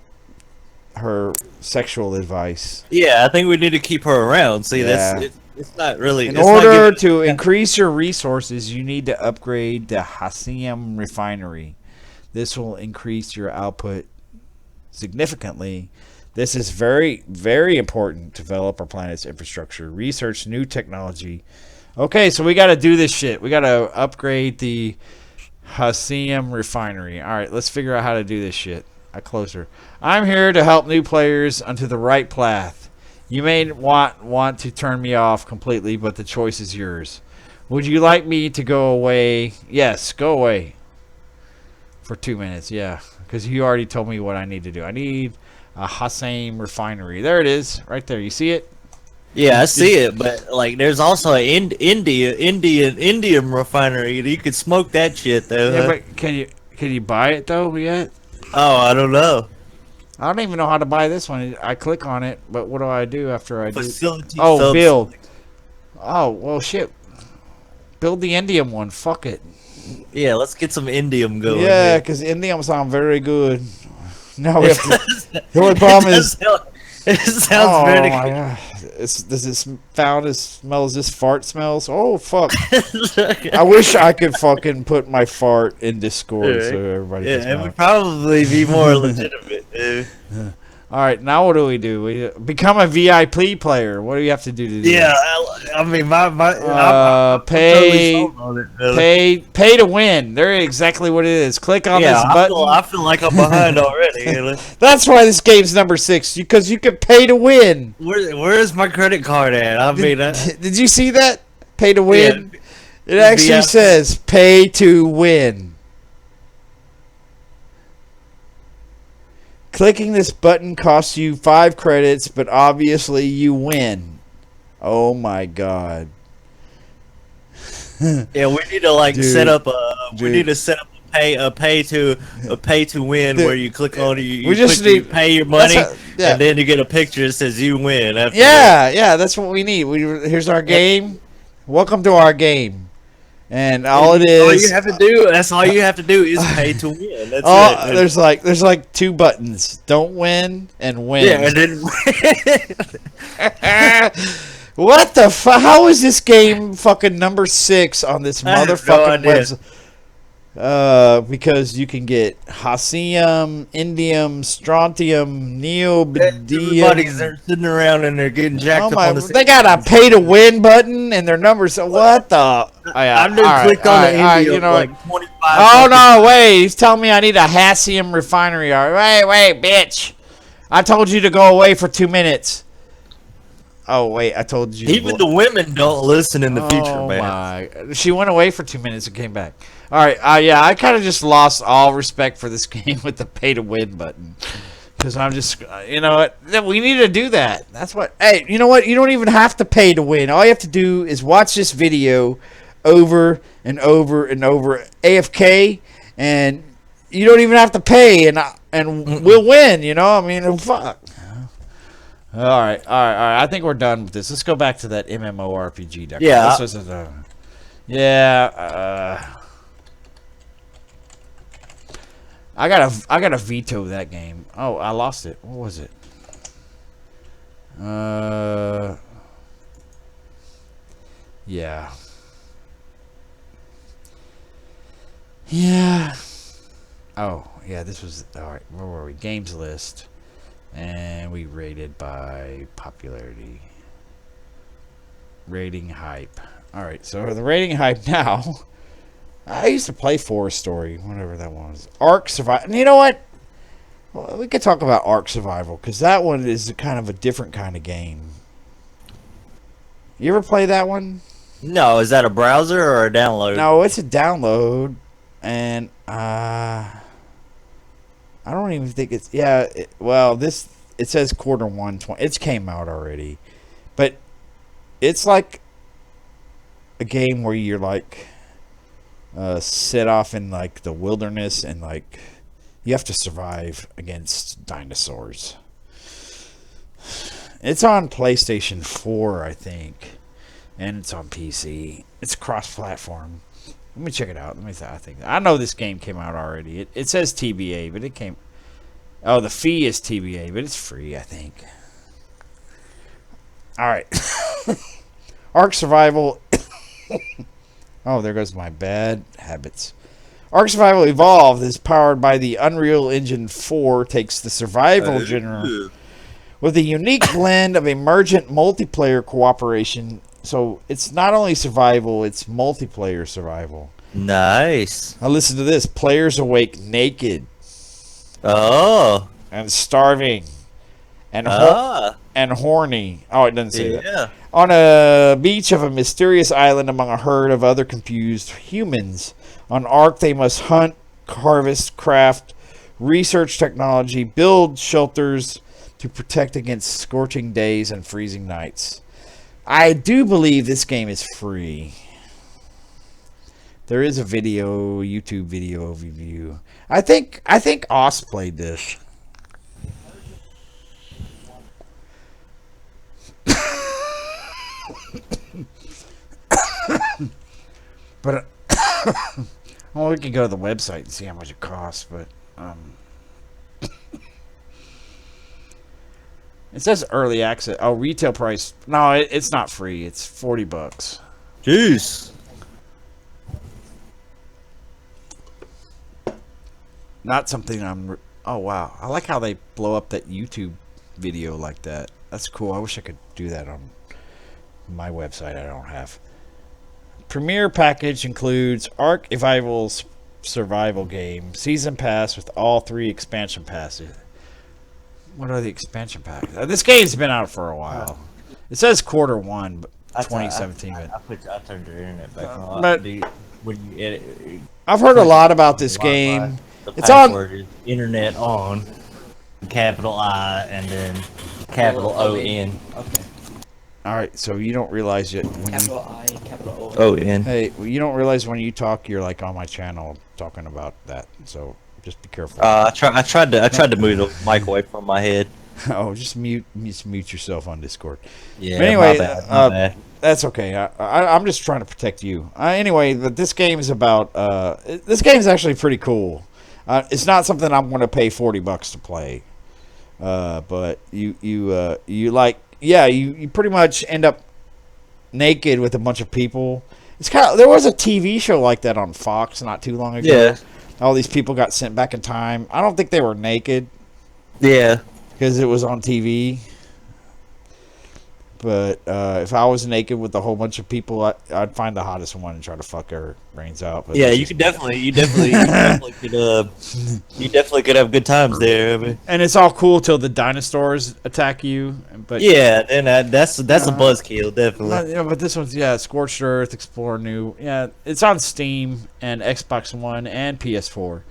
her sexual advice. Yeah, I think we need to keep her around. See, it's not really. In order to increase your resources, you need to upgrade the Hassiam refinery. This will increase your output significantly. This is very, very important to develop our planet's infrastructure, research new technology. Okay, so we got to do this shit. We got to upgrade the Hacium refinery. All right, let's figure out how to do this shit. I close her. I'm here to help new players onto the right path. You may want to turn me off completely, but the choice is yours. Would you like me to go away? Yes, go away. For 2 minutes, yeah. Because you already told me what I need to do. I need a Hacium refinery. There it is, right there. You see it? Yeah, I see it, but like, there's also an Indium refinery. You could smoke that shit though. Yeah, huh? but can you buy it though yet? Oh, I don't know. I don't even know how to buy this one. I click on it, but what do I do after I do? Facility Oh, subs- build. Oh, well, shit. Build the Indium one. Fuck it. Yeah, let's get some Indium going. Yeah, because Indium sound very good. Now we have to. The only problem is. It sounds very my good. God. Does it smell as this fart smells? Oh, fuck. I wish I could fucking put my fart in Discord so everybody can Yeah, smell it it. would probably be more legitimate, dude. All right, now what do? We become a VIP player. What do you have to do to do Yeah, that? I mean, I'm pay, totally sold on it, really. pay to win. There, exactly what it is. Click on Yeah, this button. I feel like I'm behind already. That's why this game's number 6, because you can pay to win. Where's my credit card at? I mean, Did you see that? Pay to win. Yeah, It actually says pay to win. Clicking this button costs you 5 credits, but obviously you win. Oh my god. yeah, we need to like Dude, set up we dude. need to set up a pay to win Dude, where you click on it, we just you need- pay your money, yeah. and then you get a picture that says you win. After Yeah, that's what we need. Here's our game. Welcome to our game. And all it is, all you have to do. That's all you have to do is pay to win. That's it. there's like 2 buttons. Don't win and win. Yeah, and then What the fuck? How is this game fucking number 6 on this I have no motherfucking idea. website? Because you can get Hacium, Indium, Strontium, everybody's Neobidium. there sitting around and they're getting jacked Oh up my! on the. They got a pay to win button and their numbers. What the? I've never clicked on the Indium you know like what? 25. Oh no! Wait, he's telling me I need a Hacium refinery. All right, wait, bitch! I told you to go away for 2 minutes. Oh wait, I told you. Even the women don't listen in the future, man. My. She went away for 2 minutes and came back. All right, yeah, I kind of just lost all respect for this game with the pay to win button. Because I'm just, you know what? We need to do that. That's what. Hey, you know what? You don't even have to pay to win. All you have to do is watch this video over and over and over, AFK, and you don't even have to pay, and we'll win. You know, I mean, fuck. All right. I think we're done with this. Let's go back to that MMORPG. Yeah. I gotta veto that game. Oh, I lost it. What was it? Yeah. Oh, yeah, this was, alright, where were we? Games list. And we rated by popularity. Rating hype. Alright, so the rating hype now. I used to play Forest Story, whatever that one was. Ark Survival. You know what? Well, we could talk about Ark Survival, because that one is kind of a different kind of game. You ever play that one? No, is that a browser or a download? No, it's a download. And, I don't even think it's... Yeah, it says quarter 120. It's came out already. But it's like a game where you're like... set off in like the wilderness and like you have to survive against dinosaurs. It's on PlayStation 4, I think, and it's on PC. It's cross-platform. Let me check it out. I know this game came out already. It says TBA, but it came. Oh, the fee is TBA, but it's free, I think. All right, Ark Survival. Oh, there goes my bad habits. Ark Survival Evolved is powered by the Unreal Engine 4. Takes the survival genre with a unique blend of emergent multiplayer cooperation. So it's not only survival, it's multiplayer survival. Nice. Now listen to this. Players awake naked. Oh. And starving. And horny. Oh, it doesn't say that. On a beach of a mysterious island among a herd of other confused humans. On Ark, they must hunt, harvest, craft, research technology, build shelters to protect against scorching days and freezing nights. I do believe this game is free. There is a YouTube video overview. I think Oz played this. But well, we can go to the website and see how much it costs. But it says early access. Oh, retail price. No, it's not free. It's $40. Jeez. Not something I'm. Oh wow, I like how they blow up that YouTube video like that. That's cool. I wish I could do that on my website. I don't have. Premier package includes Ark Exile survival game, season pass with all 3 expansion passes. What are the expansion packs? This game's been out for a while. It says Q1, 2017. I turned your internet back on. But when you edit, I've heard a lot about this game. It's on internet on, capital I and then capital O-N. Okay. All right, so you don't realize it when capital I, capital O-N. Hey, you don't realize when you talk, you're like on my channel talking about that. So just be careful. I tried to move the mic away from my head. Oh, just mute yourself on Discord. Yeah. But anyway, my bad. That's okay. I'm just trying to protect you. Anyway, but this game is about. This game is actually pretty cool. It's not something I'm going to pay $40 to play. But you like. Yeah, you pretty much end up naked with a bunch of people. It's kind of, there was a TV show like that on Fox not too long ago. Yeah. All these people got sent back in time. I don't think they were naked. Yeah. Because it was on TV. But if I was naked with a whole bunch of people, I'd find the hottest one and try to fuck her brains out. But yeah, you definitely could have good times there. I mean. And it's all cool till the dinosaurs attack you. But yeah, and that's a buzzkill, definitely. But this one's Scorched Earth, Explore New. Yeah, it's on Steam and Xbox One and PS4.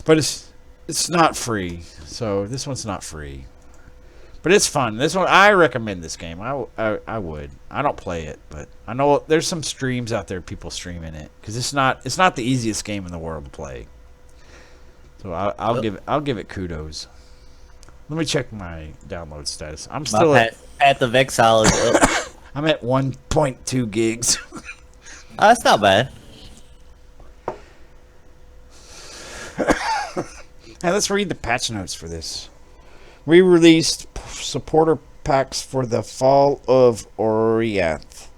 But it's not free, so this one's not free. But it's fun. This one, I recommend this game. I would. I don't play it, but I know there's some streams out there, people streaming it, because it's not the easiest game in the world to play. So I'll give it kudos. Let me check my download status. I'm still at Path of Exile is up. I'm at 1.2 gigs. That's not bad. Now let's read the patch notes for this. We released supporter packs for the Fall of Oriath.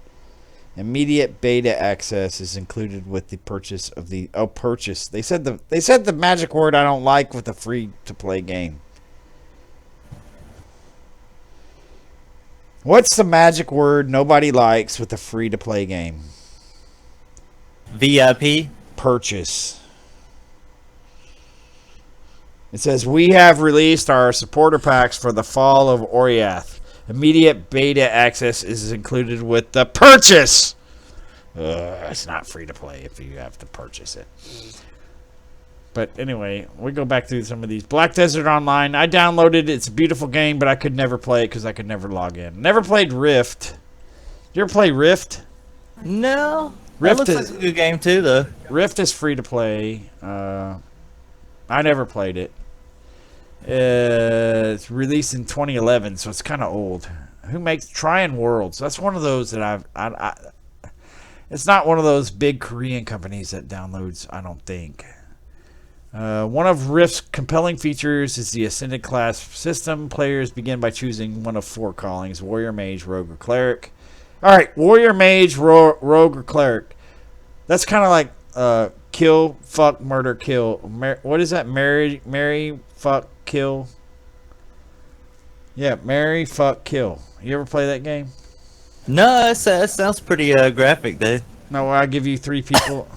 Immediate beta access is included with the purchase of the purchase. They said the magic word I don't like with a free to play game. What's the magic word nobody likes with a free to play game? VIP purchase. It says, we have released our supporter packs for the Fall of Oriath. Immediate beta access is included with the purchase. It's not free to play if you have to purchase it. But anyway, we go back through some of these. Black Desert Online. I downloaded it. It's a beautiful game, but I could never play it because I could never log in. Never played Rift. Did you ever play Rift? No. Rift that looks like a good game too, though. Rift is free to play. I never played it. It's released in 2011, so it's kind of old. Who makes Tryon Worlds? That's one of those that it's not one of those big Korean companies that downloads, I don't think. One of Rift's compelling features is the Ascended class system. Players begin by choosing one of 4 callings: Warrior, Mage, Rogue, or Cleric. Alright, Warrior, Mage, Rogue, or Cleric. That's kind of like kill, fuck, murder, kill. What is that? Marry, fuck, kill. Yeah, marry, fuck, kill. You ever play that game? No, that sounds pretty graphic, though. No, I give you three people.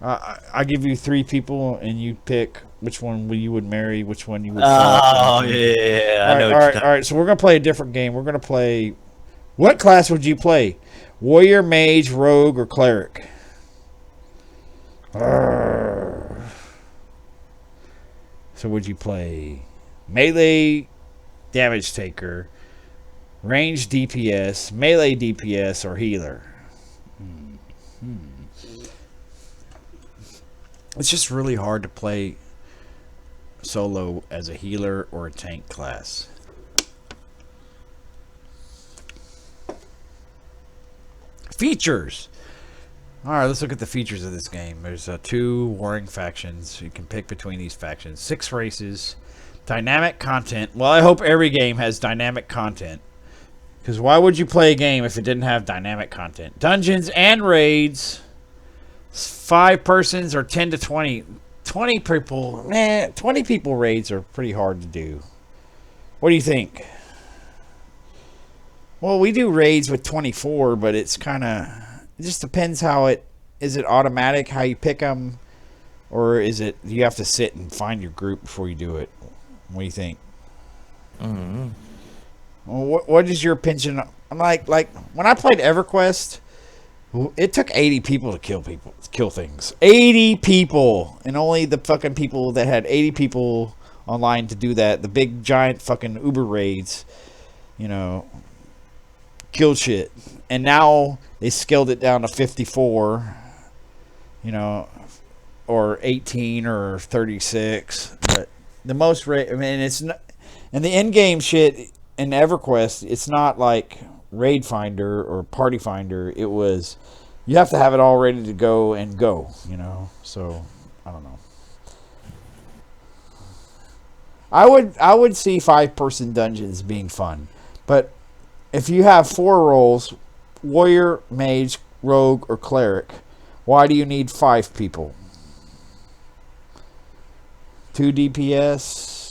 I give you three people, and you pick which one you would marry, which one you would fuck. Oh yeah, I know what you're talking. All right. So we're gonna play a different game. We're gonna play. What class would you play? Warrior, mage, rogue, or cleric? Arrgh. So would you play melee, damage taker, range DPS, melee DPS, or healer? It's just really hard to play solo as a healer or a tank class. Features. All right, let's look at the features of this game. There's 2 warring factions. You can pick between these factions. 6 races. Dynamic content. Well, I hope every game has dynamic content. Because why would you play a game if it didn't have dynamic content? Dungeons and raids. 5 persons or 10 to 20. 20 people. 20 people raids are pretty hard to do. What do you think? Well, we do raids with 24, but it's kind of... It just depends how it... Is it automatic how you pick them? Or is it... You have to sit and find your group before you do it? What do you think? Mm-hmm. Well, what is your opinion? I'm like when I played EverQuest, it took 80 people to kill things. 80 people, and only the fucking people that had 80 people online to do that, the big giant fucking Uber raids, killed shit. And now they scaled it down to 54, or 18 or 36. But the most it's not, and the end game shit. In EverQuest, it's not like Raid Finder or Party Finder. It was, you have to have it all ready to go. So I don't know. I would see 5-person dungeons being fun, but if you have 4 roles, warrior, mage, rogue, or cleric, why do you need 5 people? 2 DPS.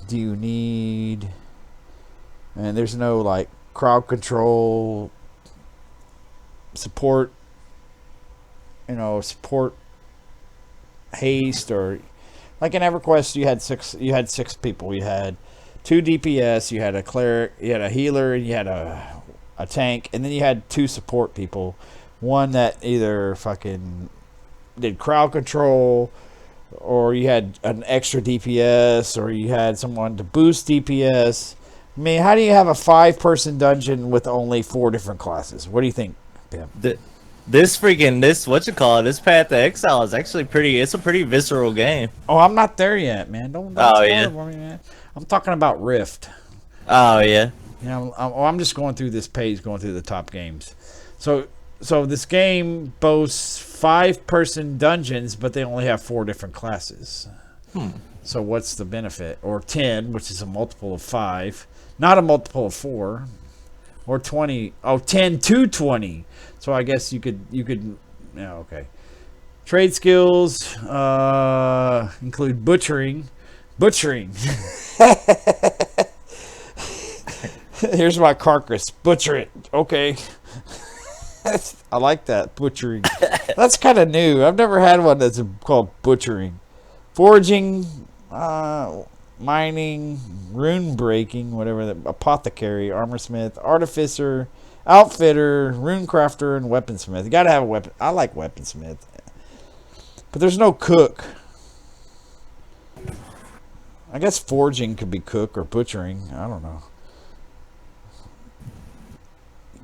Do you need... And there's no, crowd control, support, support haste, or... Like in EverQuest, you had 6 people. You had 2 DPS, you had a cleric, you had a healer, and you had a tank, and then you had 2 support people. One that either fucking did crowd control... Or you had an extra DPS, or you had someone to boost DPS. I mean, how do you have a 5-person dungeon with only 4 different classes? What do you think, Pim? This Path to Exile is actually it's a pretty visceral game. Oh, I'm not there yet, man. Don't spoil it for me, man. I'm talking about Rift. Oh, yeah. I'm just going through this page, going through the top games. So this game boasts 5-person dungeons, but they only have 4 different classes. So what's the benefit? Or 10, which is a multiple of 5, not a multiple of 4. Or 20. Oh, 10 to 20. So I guess you could. Yeah, okay. Trade skills include butchering. Here's my carcass. Butcher it. Okay. I like that, butchering. That's kind of new. I've never had one that's called butchering. Foraging, mining, rune breaking, whatever. Apothecary, armorsmith, artificer, outfitter, rune crafter, and weaponsmith. You gotta have a weapon. I like weaponsmith. But there's no cook. I guess foraging could be cook or butchering. I don't know.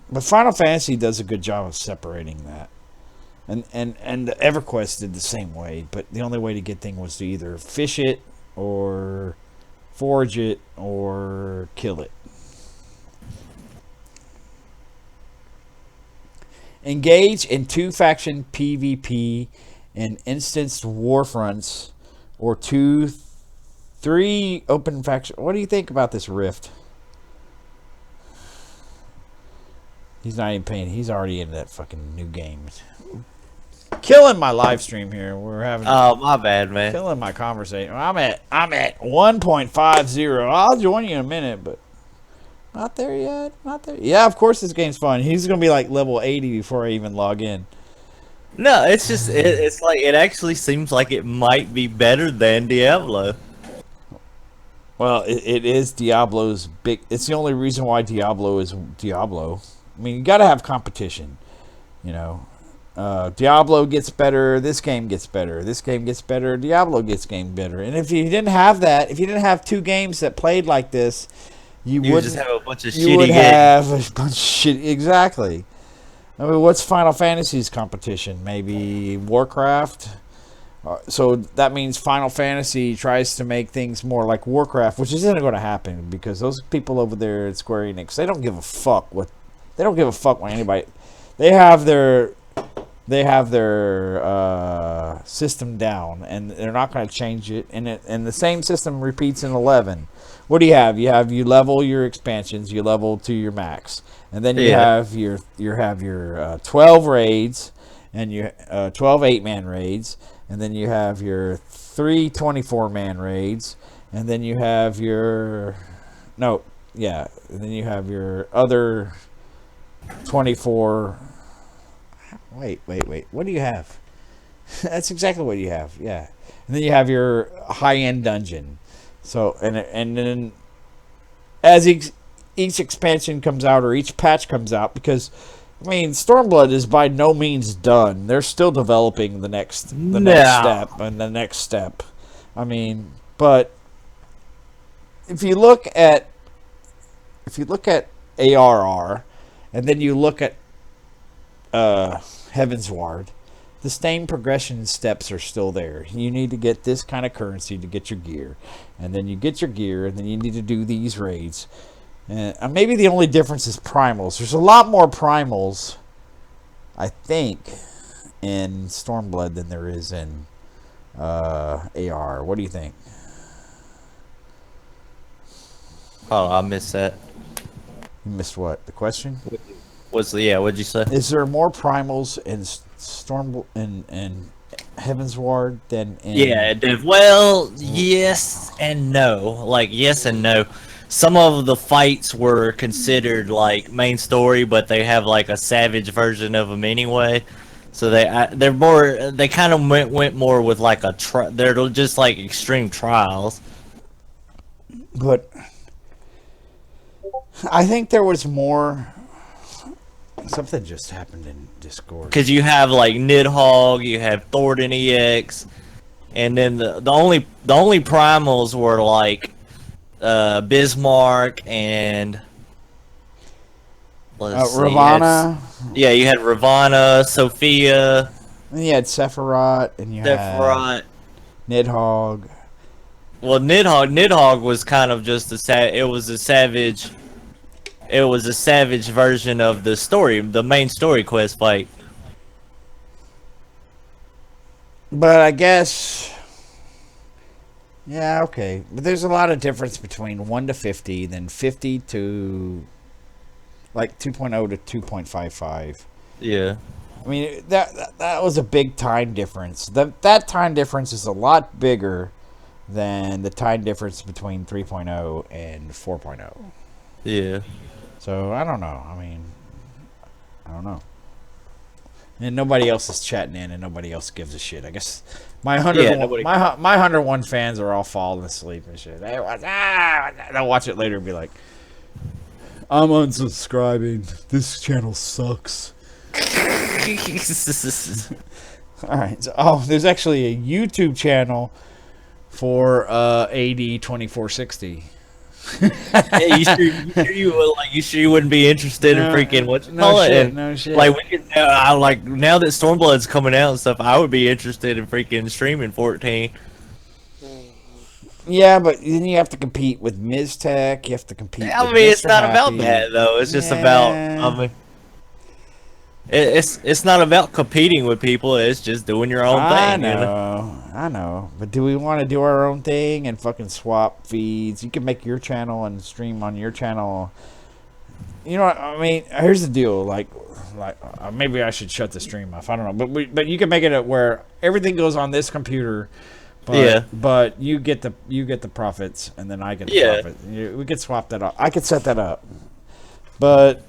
But Final Fantasy does a good job of separating that. And EverQuest did the same way, but the only way to get things was to either fish it or forage it or kill it. Engage in 2-faction PvP and instanced war fronts, or 3 open faction. What do you think about this Rift? He's not even paying. He's already in that fucking new game. killing my live stream here. We're having. Oh, my bad, man. Killing my conversation. I'm at 1.50. I'll join you in a minute, but not there yet. Not there. Yeah, of course this game's fun. He's gonna be like level 80 before I even log in. No, it's just it's like it actually seems like it might be better than Diablo. Well, it is Diablo's big. It's the only reason why Diablo is Diablo. I mean, you got to have competition. You know, Diablo gets better. This game gets better. This game gets better. Diablo gets game better. And if you didn't have that, if you didn't have two games that played like this, you would just have a bunch of you shitty would games. have a bunch of shit. Exactly. I mean, what's Final Fantasy's competition? Maybe Warcraft. So that means Final Fantasy tries to make things more like Warcraft, which isn't going to happen because those people over there at Square Enix, they don't give a fuck what anybody. They have their system down, and they're not going to change it. And the same system repeats in 11. What do you have? You level your expansions, you level to your max, and then you have your 12 raids and your 12 8-man raids. And then you have your 3 24-man raids, and then you have your and then you have your other 24. Wait. What do you have? That's exactly what you have. Yeah, and then you have your high-end dungeon. So and then as each expansion comes out or each patch comes out, because I mean, Stormblood is by no means done. They're still developing the next step. I mean, but if you look at ARR, and then you look at Heavensward, the same progression steps are still there. You need to get this kind of currency to get your gear, and then you get your gear, and then you need to do these raids. Maybe the only difference is primals. There's a lot more primals, I think, in Stormblood than there is in AR. What do you think? Oh, I missed that. You missed what? The question? What'd you say? Is there more primals in in Heavensward than in... Yeah, well, yes and no. Like, yes and no. Some of the fights were considered like main story, but they have like a savage version of them anyway. So they're more. They kind of went more with like they're just like extreme trials. But I think there was more. Something just happened in Discord. Because you have like Nidhogg, you have Thornton EX, and then the only primals were like Bismarck and Ravana. You had Ravana, Sophia. And you had Sephiroth, and you had Nidhogg. Well, Nidhogg was kind of just it was a savage version of the story, the main story quest fight. But I guess, yeah, okay. But there's a lot of difference between 1 to 50, then 50 to like 2.0 to 2.55. Yeah. I mean, that was a big time difference. That time difference is a lot bigger than the time difference between 3.0 and 4.0. Yeah. So, I don't know. I mean, I don't know. And nobody else is chatting in, and nobody else gives a shit. I guess my 101 fans are all falling asleep and shit. They'll watch it later and be like, I'm unsubscribing. This channel sucks. Alright, so, there's actually a YouTube channel for AD 2460. Hey, you sure you wouldn't be interested in freaking No shit. Like we could, like now that Stormblood's coming out and stuff, I would be interested in freaking streaming 14. Yeah, but then you have to compete with Miztech. You have to compete. I with mean, Mr. it's not Happy. about that though. It's just about. I mean, it's not about competing with people. It's just doing your own thing. I know. But do we want to do our own thing and fucking swap feeds? You can make your channel and stream on your channel. you know what I mean. Here's the deal. Like maybe I should shut the stream off. I don't know, but you can make it where everything goes on this computer. But you get the profits, and then I get the profit. We could swap that up. I could set that up. But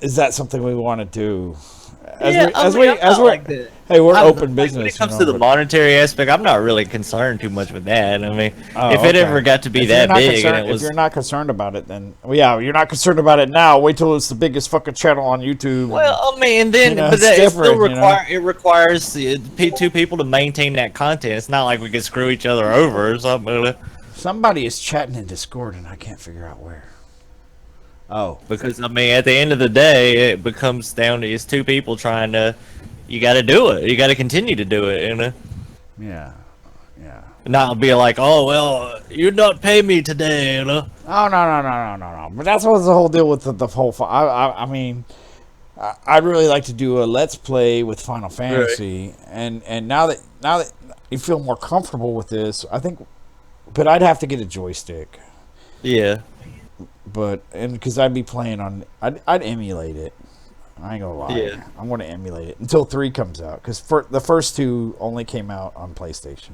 is that something we want to do? Hey, we're open business. When it comes to the monetary aspect, I'm not really concerned too much with that. I mean, if it ever got to be that big, and if you're not concerned about it, then you're not concerned about it now. Wait till it's the biggest fucking channel on YouTube. Well, I mean, then but it still requires two people to maintain that content. It's not like we can screw each other over or something. Somebody is chatting in Discord, and I can't figure out where. Oh, because I mean, at the end of the day, it becomes down to it's two people trying to. You got to do it. You got to continue to do it, you know. Yeah. Not be like, oh well, you not pay me today, you know. Oh no. But that's what's the whole deal with the whole. I mean, I'd really like to do a let's play with Final Fantasy, right. and now that you feel more comfortable with this, I think, but I'd have to get a joystick. Yeah. Because I'd be playing on, I'd emulate it. I ain't gonna lie. Yeah. I'm gonna emulate it until 3 comes out. Because the first 2 only came out on PlayStation.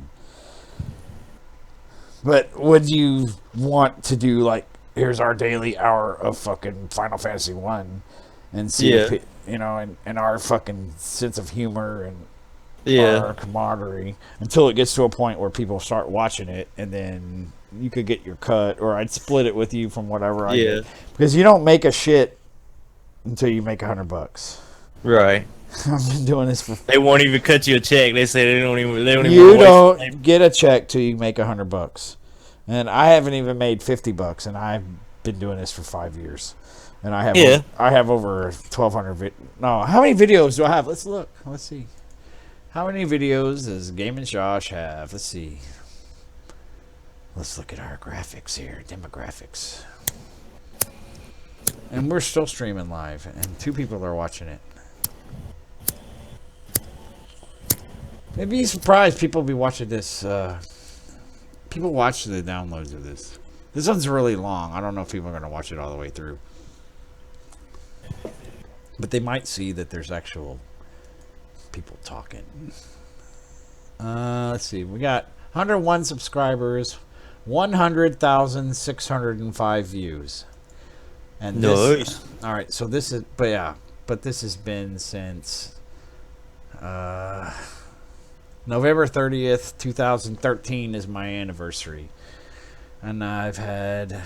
But would you want to do like, here's our daily hour of fucking Final Fantasy 1 and see if and our fucking sense of humor and our camaraderie until it gets to a point where people start watching it, and then you could get your cut, or I'd split it with you from whatever I get. Because you don't make a shit until you make $100. Right. I've been doing this for. They won't even cut you a check. They say they don't even. You don't get a check till you make $100, and I haven't even made $50, and I've been doing this for 5 years, and I have over 1,200. No, how many videos do I have? Let's look. Let's see. How many videos does Gaminjosh have? Let's see. Let's look at our graphics here, demographics. And we're still streaming live, and 2 people are watching it. Maybe be surprised people be watching this. People watch the downloads of this. This one's really long. I don't know if people are going to watch it all the way through. But they might see that there's actual people talking. Let's see. We got 101 subscribers. 100,605 views. And this, all right, so this is, but this has been since November 30th, 2013 is my anniversary. And I've had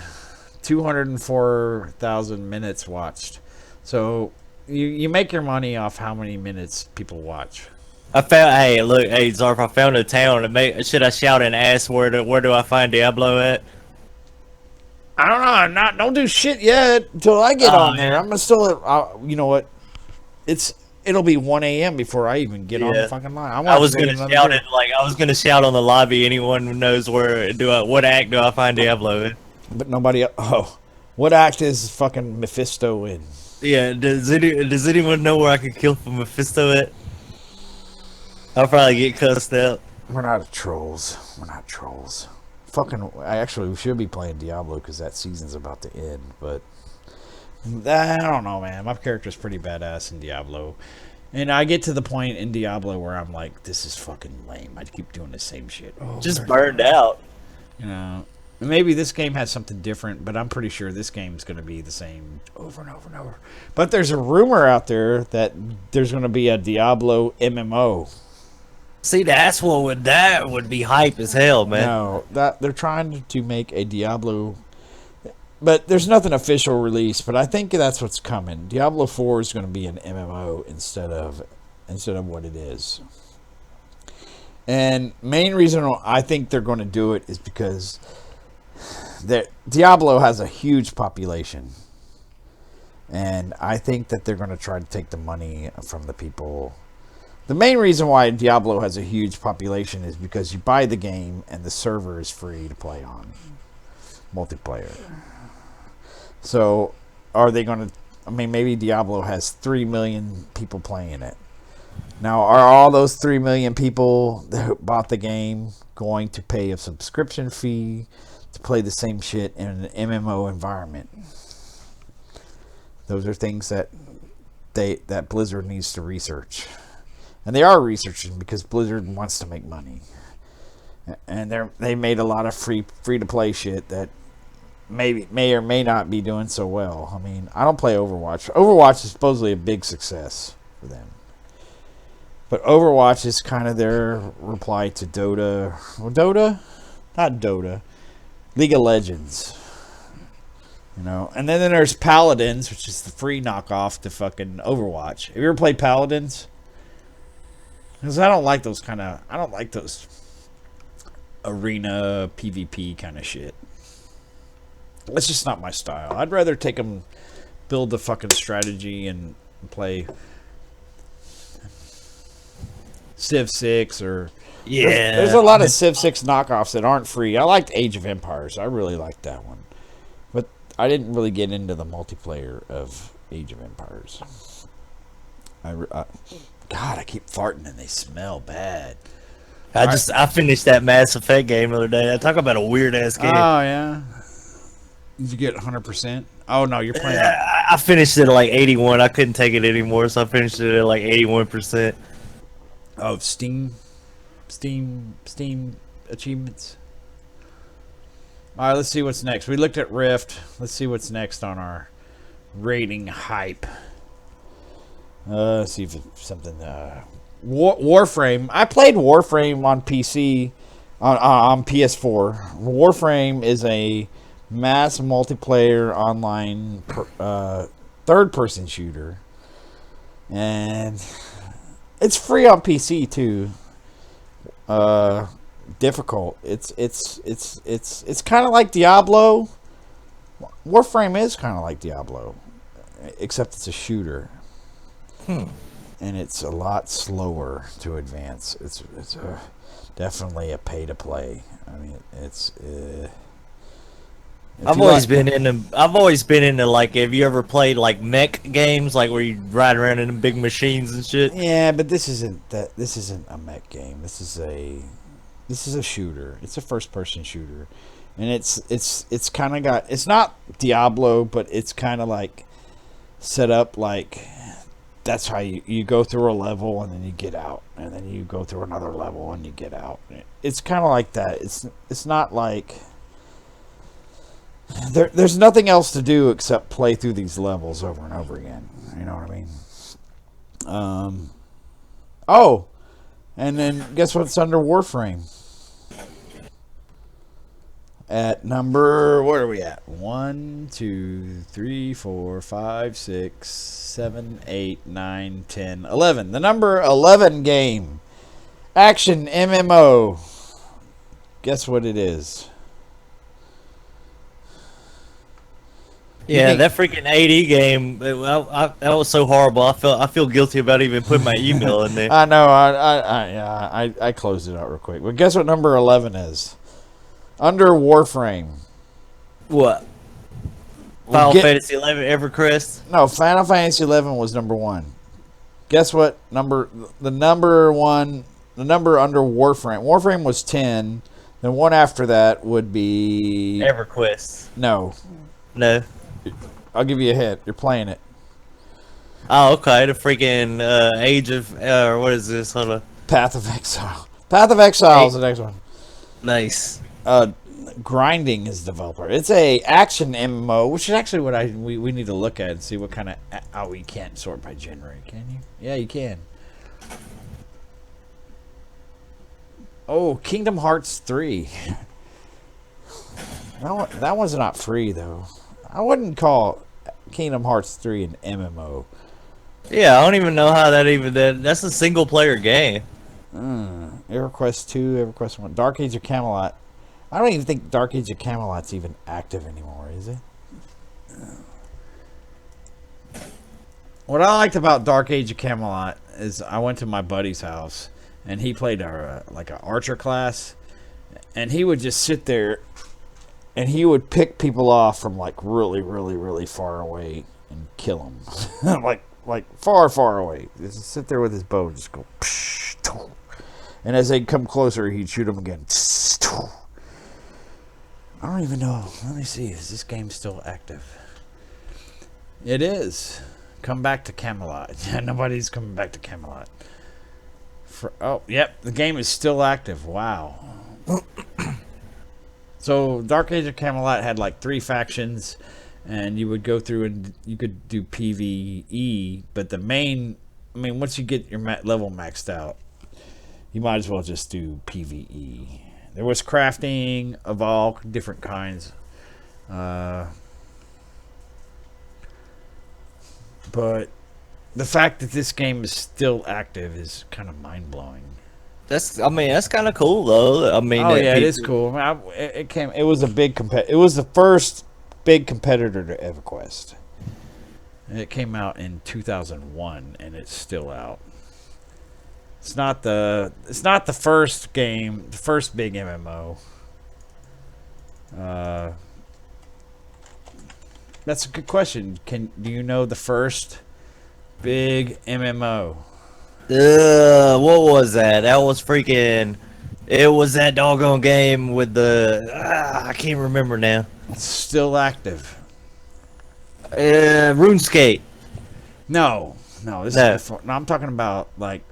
204,000 minutes watched. So you make your money off how many minutes people watch. Hey, Zarf, I found a town. Should I shout and ask where do I find Diablo at? I don't know. Don't do shit yet until I get on there. I'm still. You know what? It'll be 1 a.m. before I even get on the fucking line. I was gonna shout it I was gonna shout on the lobby. Anyone who knows what act do I find Diablo in? But nobody. Oh, what act is fucking Mephisto in? Yeah. Does anyone know where I can kill for Mephisto at? I'll probably get cussed out. We're not trolls. Fucking, we should be playing Diablo because that season's about to end. But I don't know, man. My character's pretty badass in Diablo, and I get to the point in Diablo where I'm like, this is fucking lame. I keep doing the same shit. Just burned out. You know, maybe this game has something different, but I'm pretty sure this game's going to be the same over and over and over. But there's a rumor out there that there's going to be a Diablo MMO. See, that would be hype as hell, man. No, that they're trying to make a Diablo, but there's nothing official release. But I think that's what's coming. Diablo 4 is going to be an MMO instead of what it is. And main reason I think they're going to do it is because Diablo has a huge population, and I think that they're going to try to take the money from the people. The main reason why Diablo has a huge population is because you buy the game and the server is free to play on. Multiplayer. So, are they going to... I mean, maybe Diablo has 3 million people playing it. Now, are all those 3 million people that bought the game going to pay a subscription fee to play the same shit in an MMO environment? Those are things that Blizzard needs to research, and they are researching because Blizzard wants to make money, and they made a lot of free to play shit that may or may not be doing so well. I mean, I don't play Overwatch. Overwatch is supposedly a big success for them, but Overwatch is kind of their reply to Dota. Well, not Dota, League of Legends. And then there's Paladins, which is the free knockoff to fucking Overwatch. Have you ever played Paladins? Because I don't like those arena PvP kind of shit. It's just not my style. I'd rather take them, build the fucking strategy and play Civ 6 or... Yeah. There's a lot of Civ 6 knockoffs that aren't free. I liked Age of Empires. I really liked that one. I didn't really get into the multiplayer of Age of Empires. God, I keep farting and they smell bad. I finished that Mass Effect game the other day. I talk about a weird ass game. Oh yeah. Did you get 100%? Oh no, you're playing. I finished it at like 81. I couldn't take it anymore, so I finished it at like 81%. Oh, Steam achievements. All right, let's see what's next. We looked at Rift. Let's see what's next on our rating hype. Let's see if it's something. Warframe. I played Warframe on PC, on PS4. Warframe is a mass multiplayer online third-person shooter, and it's free on PC too. Difficult. It's kind of like Diablo. Warframe is kind of like Diablo, except it's a shooter. And it's a lot slower to advance. It's definitely a pay to play. I mean, I've always been into like, have you ever played like mech games, like where you ride around in big machines and shit? Yeah, but this isn't a mech game. This is a shooter. It's a first person shooter. And it's kind of got, it's not Diablo, but it's kind of like set up like that's how you go through a level and then you get out, and then you go through another level and you get out. It's kind of like that. It's not like there's nothing else to do except play through these levels over and over again. You know what I mean? Oh, and then guess what's under Warframe? At number, what are we at? 1, 2, 3, 4, 5, 6, 7, 8, 9, 10, 11. The number 11 game. Action MMO. Guess what it is? Yeah, that freaking AD game. That was so horrible. I feel guilty about even putting my email in there. I know. I closed it out real quick. But guess what number 11 is? Under Warframe. What? Final Fantasy 11 EverCrest? No, Final Fantasy 11 was number 1. Guess what number? The number under Warframe. Warframe was 10. Then one after that would be EverQuest. No. I'll give you a hint. You're playing it. Oh, okay. The freaking Age of what is this? Hold on. Path of Exile. Path of Exile is the next one. Nice. Grinding is developer. It's a action MMO, which is actually what we need to look at and see what kind of. Oh, you can't sort by genre, can you? Yeah, you can. Oh, Kingdom Hearts 3. That one's not free though. I wouldn't call Kingdom Hearts 3 an MMO. Yeah, I don't even know how that's a single player game. EverQuest 2, EverQuest 1, Dark Age of Camelot. I don't even think Dark Age of Camelot's even active anymore, is it? What I liked about Dark Age of Camelot is I went to my buddy's house and he played like an archer class, and he would just sit there and he would pick people off from like really, really, really far away and kill them. like far, far away. Just sit there with his bow and just go psh, and as they come closer he'd shoot them again. I don't even know. Let me see. Is this game still active? It is. Come back to Camelot. Nobody's coming back to Camelot. Yep, the game is still active. Wow. So Dark Age of Camelot had like 3 factions, and you would go through and you could do PvE, but once you get your level maxed out, you might as well just do PvE. There was crafting of all different kinds. But the fact that this game is still active is kind of mind-blowing. That's kind of cool though. It is cool. It was a big it was the first big competitor to EverQuest. And it came out in 2001 and it's still out. It's not the first game, the first big MMO. That's a good question. Do you know the first big MMO? What was that? That was freaking. It was that doggone game with the. I can't remember now. It's still active. RuneScape. No. This is before. No, I'm talking about like,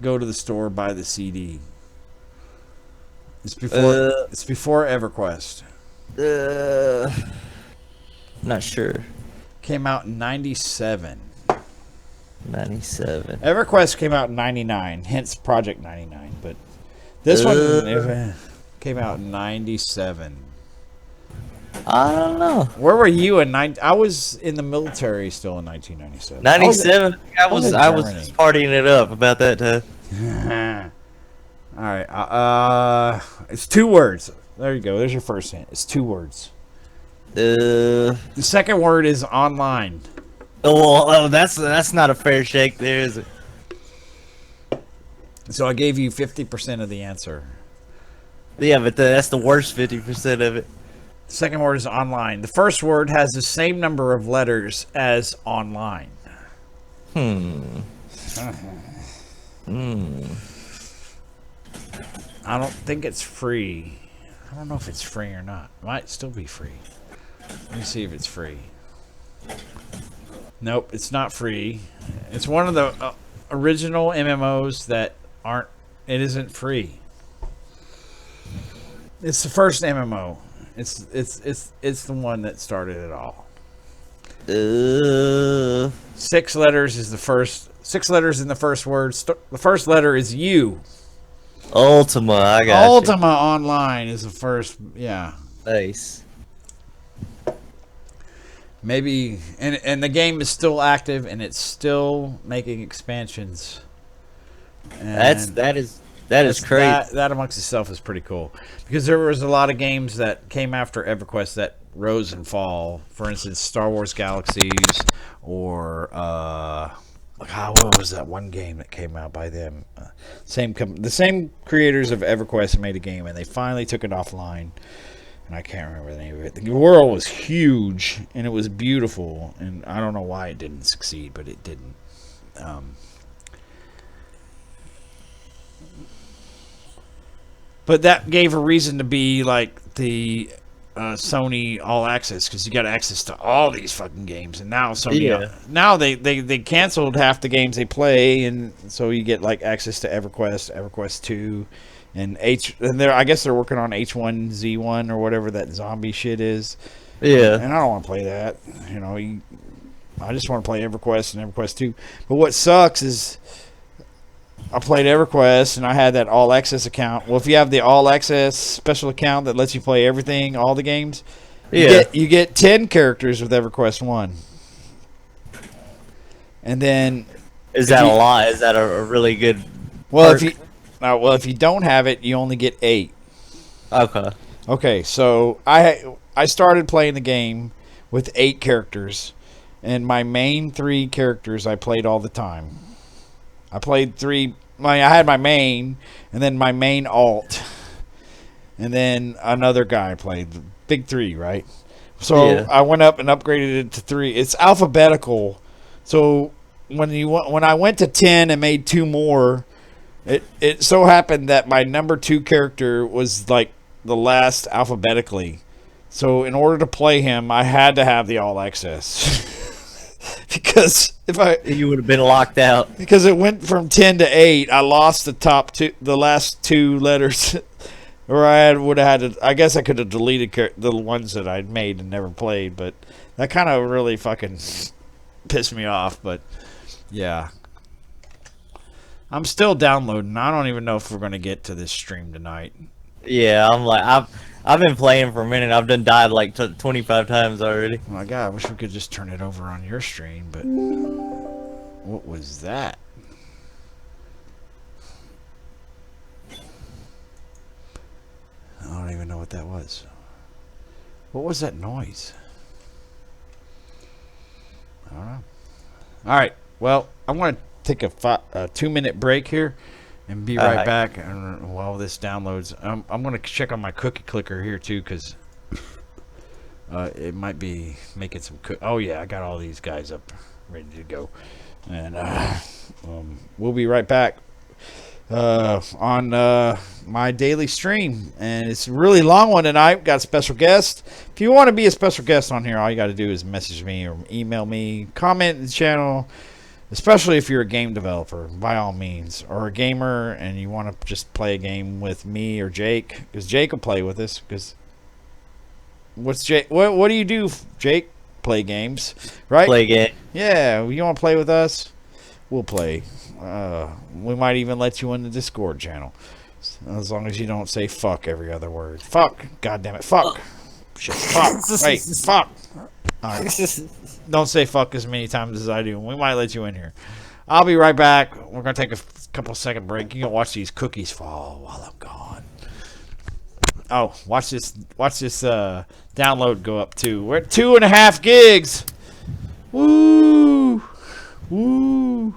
go to the store, buy the CD. It's before. It's before EverQuest. Not sure. Came out in 97. 97. EverQuest came out in 99, hence Project 99. But this one came out in 97. I don't know. Where were you in I was in the military still in 1997. 97. I was just partying it up about that time. All right. It's 2 words. There you go. There's your first hint. It's 2 words. The second word is online. That's not a fair shake there, is it? So I gave you 50% of the answer. Yeah, but that's the worst 50% of it. The second word is online. The first word has the same number of letters as online. I don't think it's free. I don't know if it's free or not. It might still be free. Let me see if it's free. Nope, it's not free. It's one of the original MMOs that aren't. It isn't free. It's the first MMO. It's the one that started it all. 6 letters is the first. 6 letters in the first word. The first letter is U. Ultima, I got Ultima Online is the first. Yeah. Nice. Maybe, and the game is still active and it's still making expansions. And that is crazy. That amongst itself is pretty cool because there was a lot of games that came after EverQuest that rose and fall. For instance, Star Wars Galaxies, or what was that one game that came out by them? The same creators of EverQuest made a game and they finally took it offline. And I can't remember the name of it. The world was huge, and it was beautiful, and I don't know why it didn't succeed, but it didn't. But that gave a reason to be like the Sony All Access, because you got access to all these fucking games, and now Sony now they canceled half the games they play, and so you get like access to EverQuest 2. And I guess they're working on H1Z1 or whatever that zombie shit is. Yeah. And I don't want to play that. I just want to play EverQuest and EverQuest 2. But what sucks is I played EverQuest and I had that All Access account. Well, if you have the All Access special account that lets you play everything, all the games, you get 10 characters with EverQuest 1. And then is that a lot? Is that a really good if you don't have it, you only get 8. Okay, so I started playing the game with 8 characters, and my main 3 characters I played all the time. I played 3. I had my main, and then my main alt, and then another guy I played. Big 3, right? So I went up and upgraded it to 3. It's alphabetical, so when I went to 10 and made 2 more. It so happened that my number 2 character was like the last alphabetically. So in order to play him, I had to have the All Access. because You would have been locked out. because it went from 10 to 8. I lost the last two letters, or would have had to. I guess I could have deleted the ones that I'd made and never played, but that kind of really fucking pissed me off. But yeah, I'm still downloading. I don't even know if we're gonna get to this stream tonight. Yeah, I'm like I've been playing for a minute. I've done died like 25 times already. Oh my god, I wish we could just turn it over on your stream, but what was that? I don't even know what that was. What was that noise? I don't know. All right. Well, I'm going to take a 2-minute break here and be right back. And while this downloads, I'm going to check on my cookie clicker here too, because it might be making some. Oh yeah, I got all these guys up, ready to go, and we'll be right back on my daily stream, and it's a really long one tonight. We've got a special guest. If you want to be a special guest on here, all you got to do is message me or email me, comment in the channel, especially if you're a game developer, by all means, or a gamer and you want to just play a game with me or Jake, because Jake will play with us. Because what's Jake? What do you do, Jake? Play games, right? Play game. Yeah, you want to play with us? We'll play. We might even let you in the Discord channel, as long as you don't say fuck every other word. Fuck. God damn it. Fuck. Shit. Fuck. Wait. Fuck. All right. Don't say fuck as many times as I do. We might let you in here. I'll be right back. We're gonna take a couple second break. You can watch these cookies fall while I'm gone. Oh, watch this. Watch this download go up too. We're at 2.5 gigs. Woo. Woo.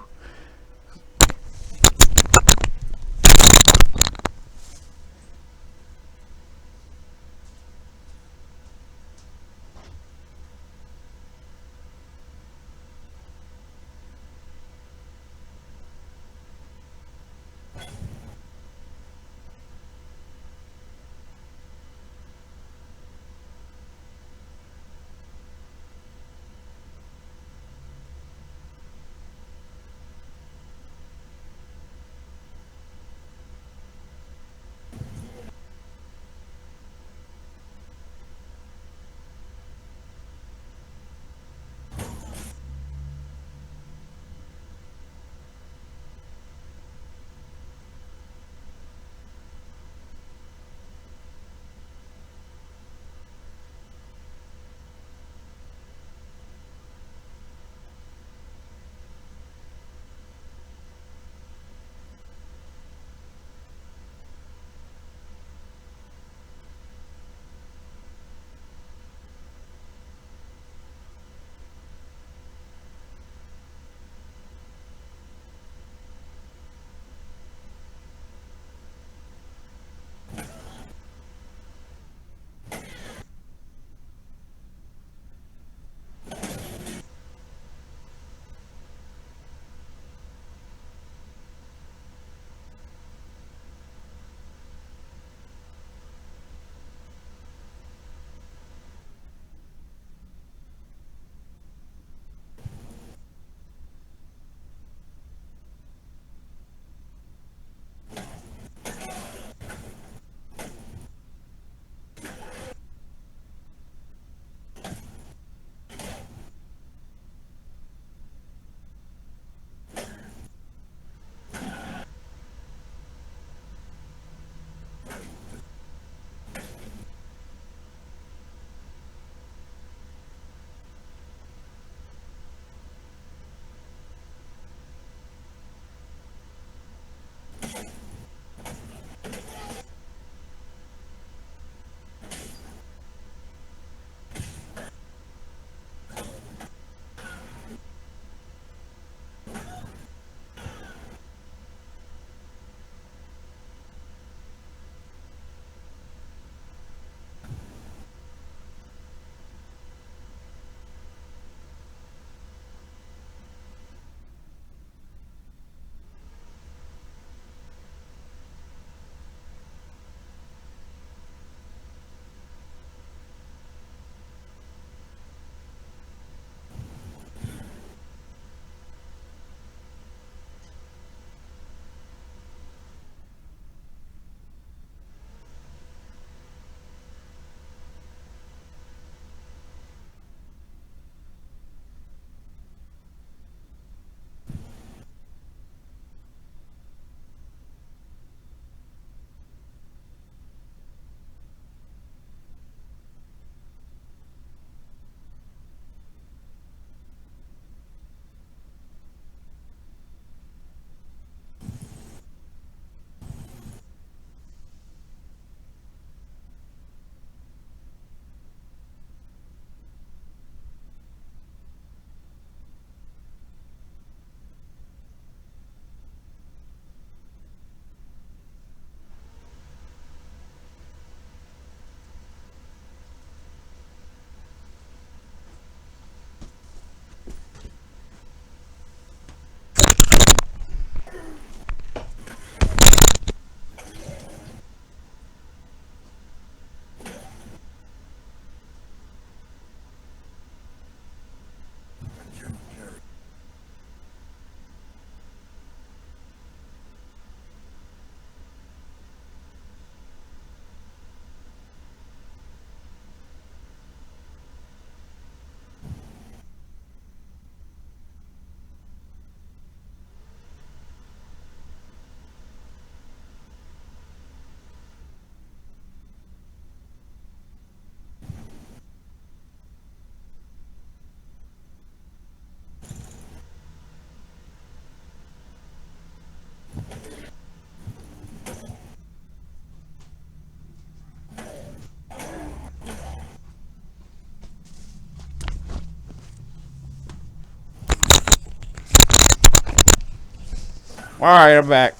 All right, I'm back.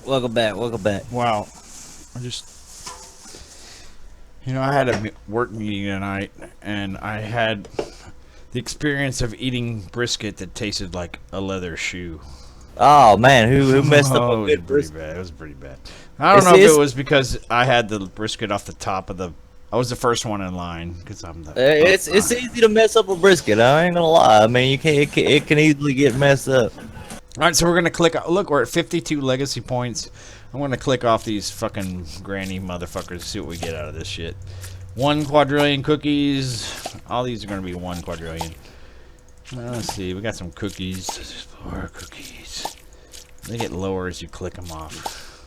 Welcome back. Welcome back. Wow. I just, I had a work meeting tonight, and I had the experience of eating brisket that tasted like a leather shoe. Oh man, who messed up Oh, a it was good pretty brisket? bad. It was pretty bad. I don't know if it was because I had the brisket off the top of the. I was the first one in line because I'm the. It's easy to mess up a brisket. I ain't gonna lie. I mean, you can it can easily get messed up. All right, so we're gonna click. Look, we're at 52 legacy points. I'm gonna click off these fucking granny motherfuckers. See what we get out of this shit. 1 quadrillion cookies. All these are gonna be 1 quadrillion. Let's see. We got some cookies. 4 cookies. They get lower as you click them off.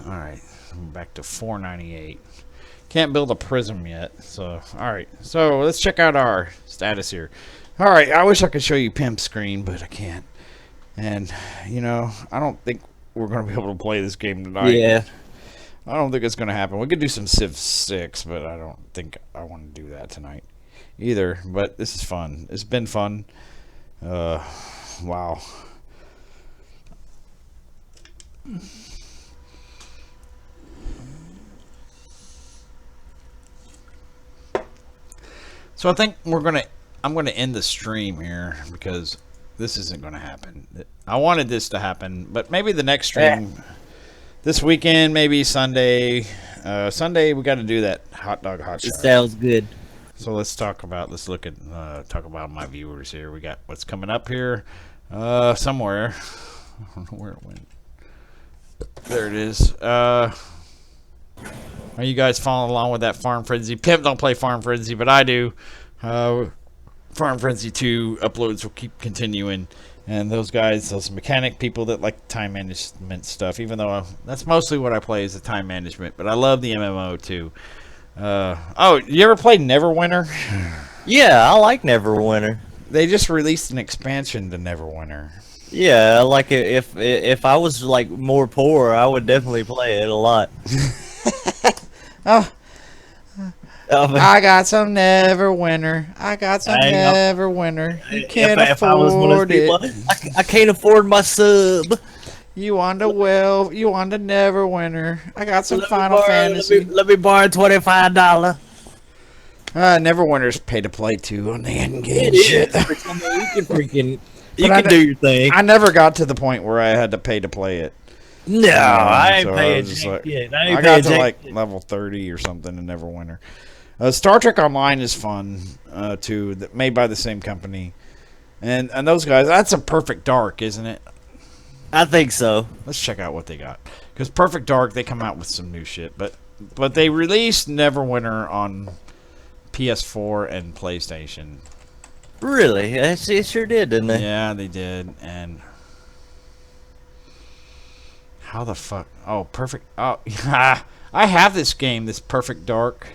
All right, back to 498. Can't build a prism yet. So, all right. So let's check out our status here. All right, I wish I could show you Pimp Screen, but I can't. And, I don't think we're going to be able to play this game tonight. Yeah. I don't think it's going to happen. We could do some Civ 6, but I don't think I want to do that tonight either. But this is fun. It's been fun. Wow. So I think I'm gonna end the stream here because this isn't gonna happen. I wanted this to happen, but maybe the next stream this weekend, maybe Sunday. Sunday we got to do that hot dog hot shot. It sounds good. So let's look at talk about my viewers here. We got what's coming up here somewhere. I don't know where it went. There it is. Are you guys following along with that Farm Frenzy? Pimp don't play Farm Frenzy, but I do. Farm Frenzy 2 uploads will keep continuing. And those guys, those mechanic people that like time management stuff, even though that's mostly what I play is the time management. But I love the MMO too. You ever played Neverwinter? Yeah, I like Neverwinter. They just released an expansion to Neverwinter. Yeah, like if I was like more poor, I would definitely play it a lot. I got some Neverwinter. I got some Neverwinter. You can't afford it. I can't afford my sub. You want the Neverwinter. I got some Final Fantasy. Let me borrow $25. Neverwinter's pay to play too on the end game. Shit. You can do your thing. I never got to the point where I had to pay to play it. No, I ain't so paying I got to like level 30 or something in Neverwinter. Star Trek Online is fun too. Made by the same company, and those guys. That's a Perfect Dark, isn't it? I think so. Let's check out what they got. Because Perfect Dark, they come out with some new shit, but they released Neverwinter on PS4 and PlayStation. Really? It sure did, didn't they? Yeah, they did. And how the fuck? Oh, Perfect. Oh, I have this game, this Perfect Dark.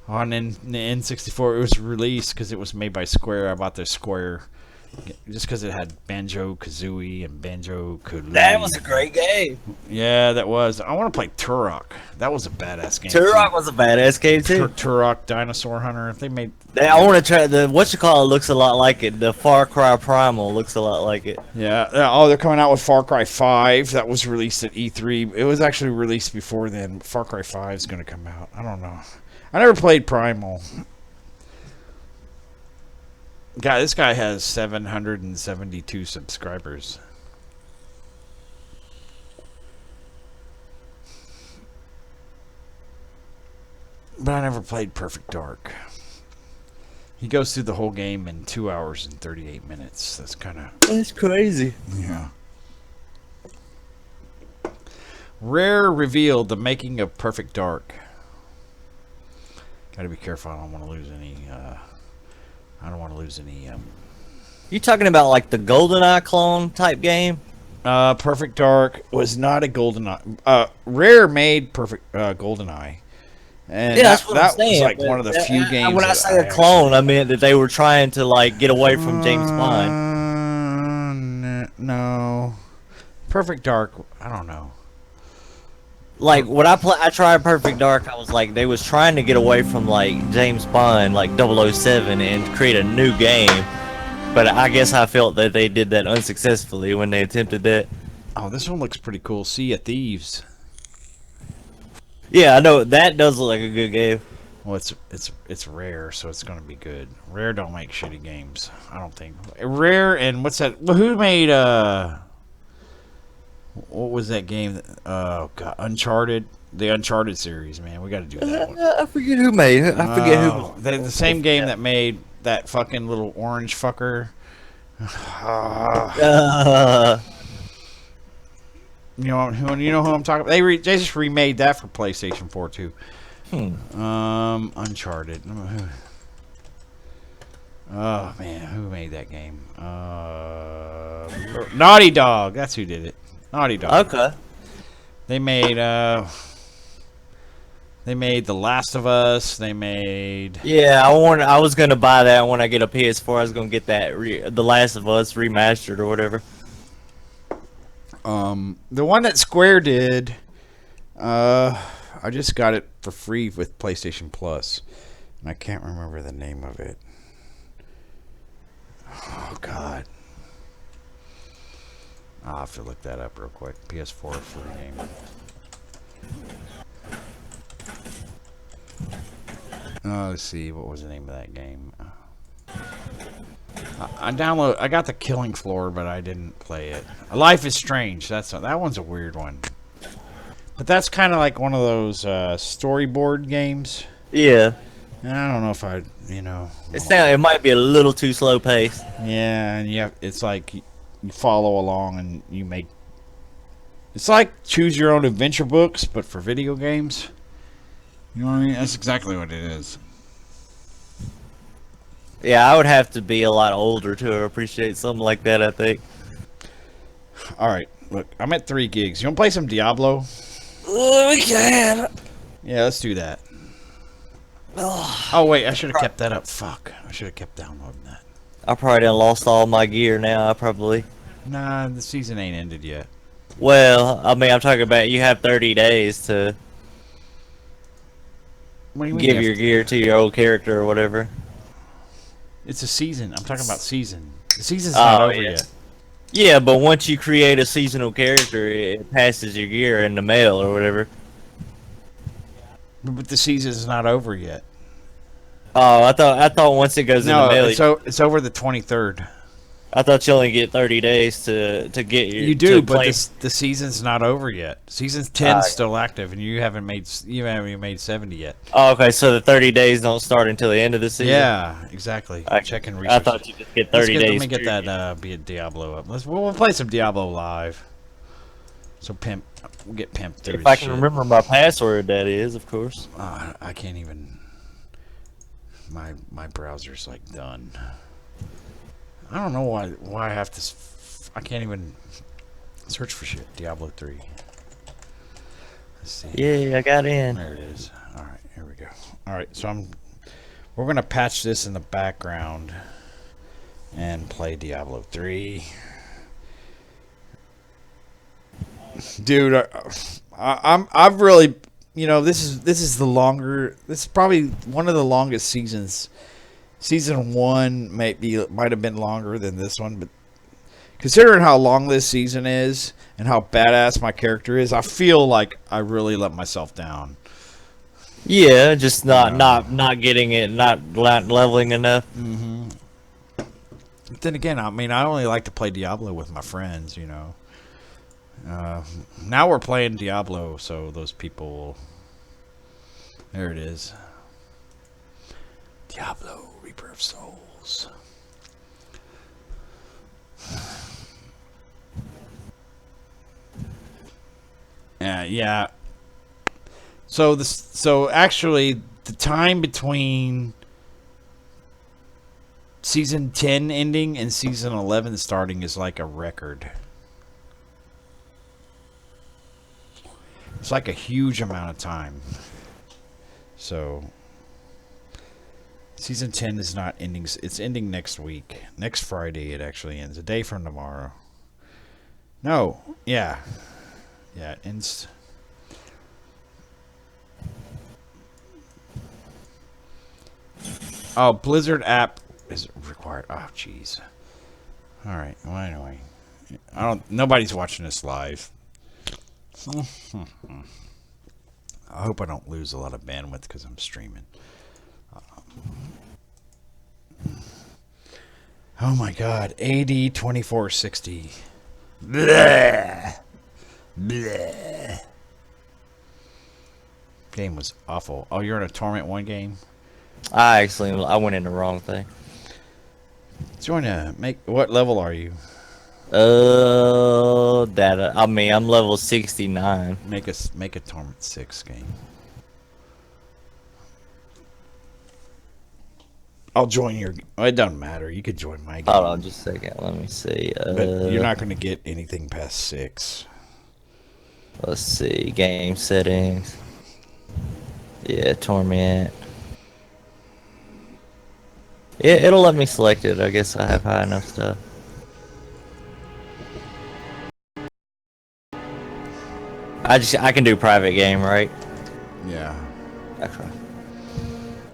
On the N64, it was released because it was made by Square. I bought the Square just because it had Banjo-Kazooie and Banjo-Kazooie. That was a great game. Yeah, that was. I want to play Turok. That was a badass game. Turok was a badass game too. Turok Dinosaur Hunter. If they made. I want to try the looks a lot like it. The Far Cry Primal looks a lot like it. Yeah. Oh, they're coming out with Far Cry 5. That was released at E3. It was actually released before then. Far Cry 5 is going to come out. I don't know. I never played Primal. This guy has 772 subscribers. But I never played Perfect Dark. He goes through the whole game in 2 hours and 38 minutes. That's crazy. Yeah. Rare revealed the making of Perfect Dark. Gotta be careful. I don't want to lose any. You talking about like the GoldenEye clone type game? Perfect Dark was not a GoldenEye. Rare made Perfect GoldenEye. And yeah, that's what I'm saying. Was like one of the few games. When I say a clone, I meant that they were trying to like get away from James Bond. No, Perfect Dark. I don't know. Like when I tried Perfect Dark, I was like they was trying to get away from like James Bond, like 007, and create a new game. But I guess I felt that they did that unsuccessfully when they attempted that. Oh, this one looks pretty cool. Sea of Thieves. Yeah, I know that does look like a good game. Well, it's rare, so it's gonna be good. Rare don't make shitty games. I don't think. Rare and what's that? Well, who made what was that game? Oh God, Uncharted. The Uncharted series, man. We got to do that one. I forget who made it. I forget who. The same game that made that fucking little orange fucker. You know who? You know who I'm talking about? They just remade that for PlayStation 4 too. Uncharted. Oh man, who made that game? Naughty Dog. That's who did it. Naughty Dog. Okay. They made The Last of Us. They made. Yeah, I was gonna buy that when I get a PS4. I was gonna get that The Last of Us remastered or whatever. The one that Square did. I just got it for free with PlayStation Plus, and I can't remember the name of it. Oh God. I'll have to look that up real quick. PS4 free game. Let's see. What was the name of that game? I got the Killing Floor, but I didn't play it. Life is Strange. That one's a weird one. But that's kind of like one of those storyboard games. Yeah. And I don't know if It might be a little too slow paced. Yeah, and it's like you follow along and you make. It's like choose your own adventure books, but for video games. You know what I mean? That's exactly what it is. Yeah, I would have to be a lot older to appreciate something like that, I think. All right, look, I'm at 3 gigs. You want to play some Diablo? We can. Yeah, let's do that. Oh, wait, I should have kept that up. Fuck, I should have kept downloading that. I probably done lost all my gear now, Nah, the season ain't ended yet. Well, I mean, I'm talking about you have 30 days to What do you mean give your gear to your old character or whatever. It's a season. I'm talking about season. The season's not over yet. Yeah, but once you create a seasonal character, it passes your gear in the mail or whatever. But the season's not over yet. Oh, I thought once it goes in the mail, so it's over the 23rd. I thought you only get 30 days to get your. You do, but the season's not over yet. Season 10's still active, and you haven't even made 70 yet. Oh, okay. So the 30 days don't start until the end of the season. Yeah, exactly. Checking research. I thought you just get 30 days. Let me get that be a Diablo up. We'll play some Diablo live. So we'll get pimped through. If I can remember my password, that is, of course. I can't even. My browser's like done. I don't know why I have to. I can't even search for shit. Diablo 3. Let's see. Yeah, I got in. There it is. All right, here we go. All right, so we're gonna patch this in the background and play Diablo 3. Dude, I've really, this is the longer. This is probably one of the longest seasons. Season 1 might have been longer than this one, but considering how long this season is and how badass my character is, I feel like I really let myself down. Yeah, just not getting it, not leveling enough. Mm-hmm. But then again, I mean, I only like to play Diablo with my friends, Now we're playing Diablo, so those people. There it is. Diablo. Reaper of Souls. Yeah. So actually, the time between season 10 ending and season 11 starting is like a record. It's like a huge amount of time. So. Season 10 is not ending. It's ending next week. Next Friday it actually ends. A day from tomorrow. No. Yeah. Yeah, it ends. Oh, Blizzard app is required. Oh, jeez. All right. Well, anyway, I don't. Nobody's watching this live. I hope I don't lose a lot of bandwidth because I'm streaming. Oh my God, AD 2460. Bleh. Bleh. Game was awful. Oh, you're in a Torment 1 game? I went in the wrong thing. Join a make. What level are you? Data. I mean, I'm level 69. Make a Torment 6 game. I'll join your. It doesn't matter. You could join my game. Hold on just a second. Let me see. But you're not going to get anything past 6. Let's see. Game settings. Yeah, Torment. Yeah, it'll let me select it. I guess I have high enough stuff. I can do private game, right? Yeah. Okay.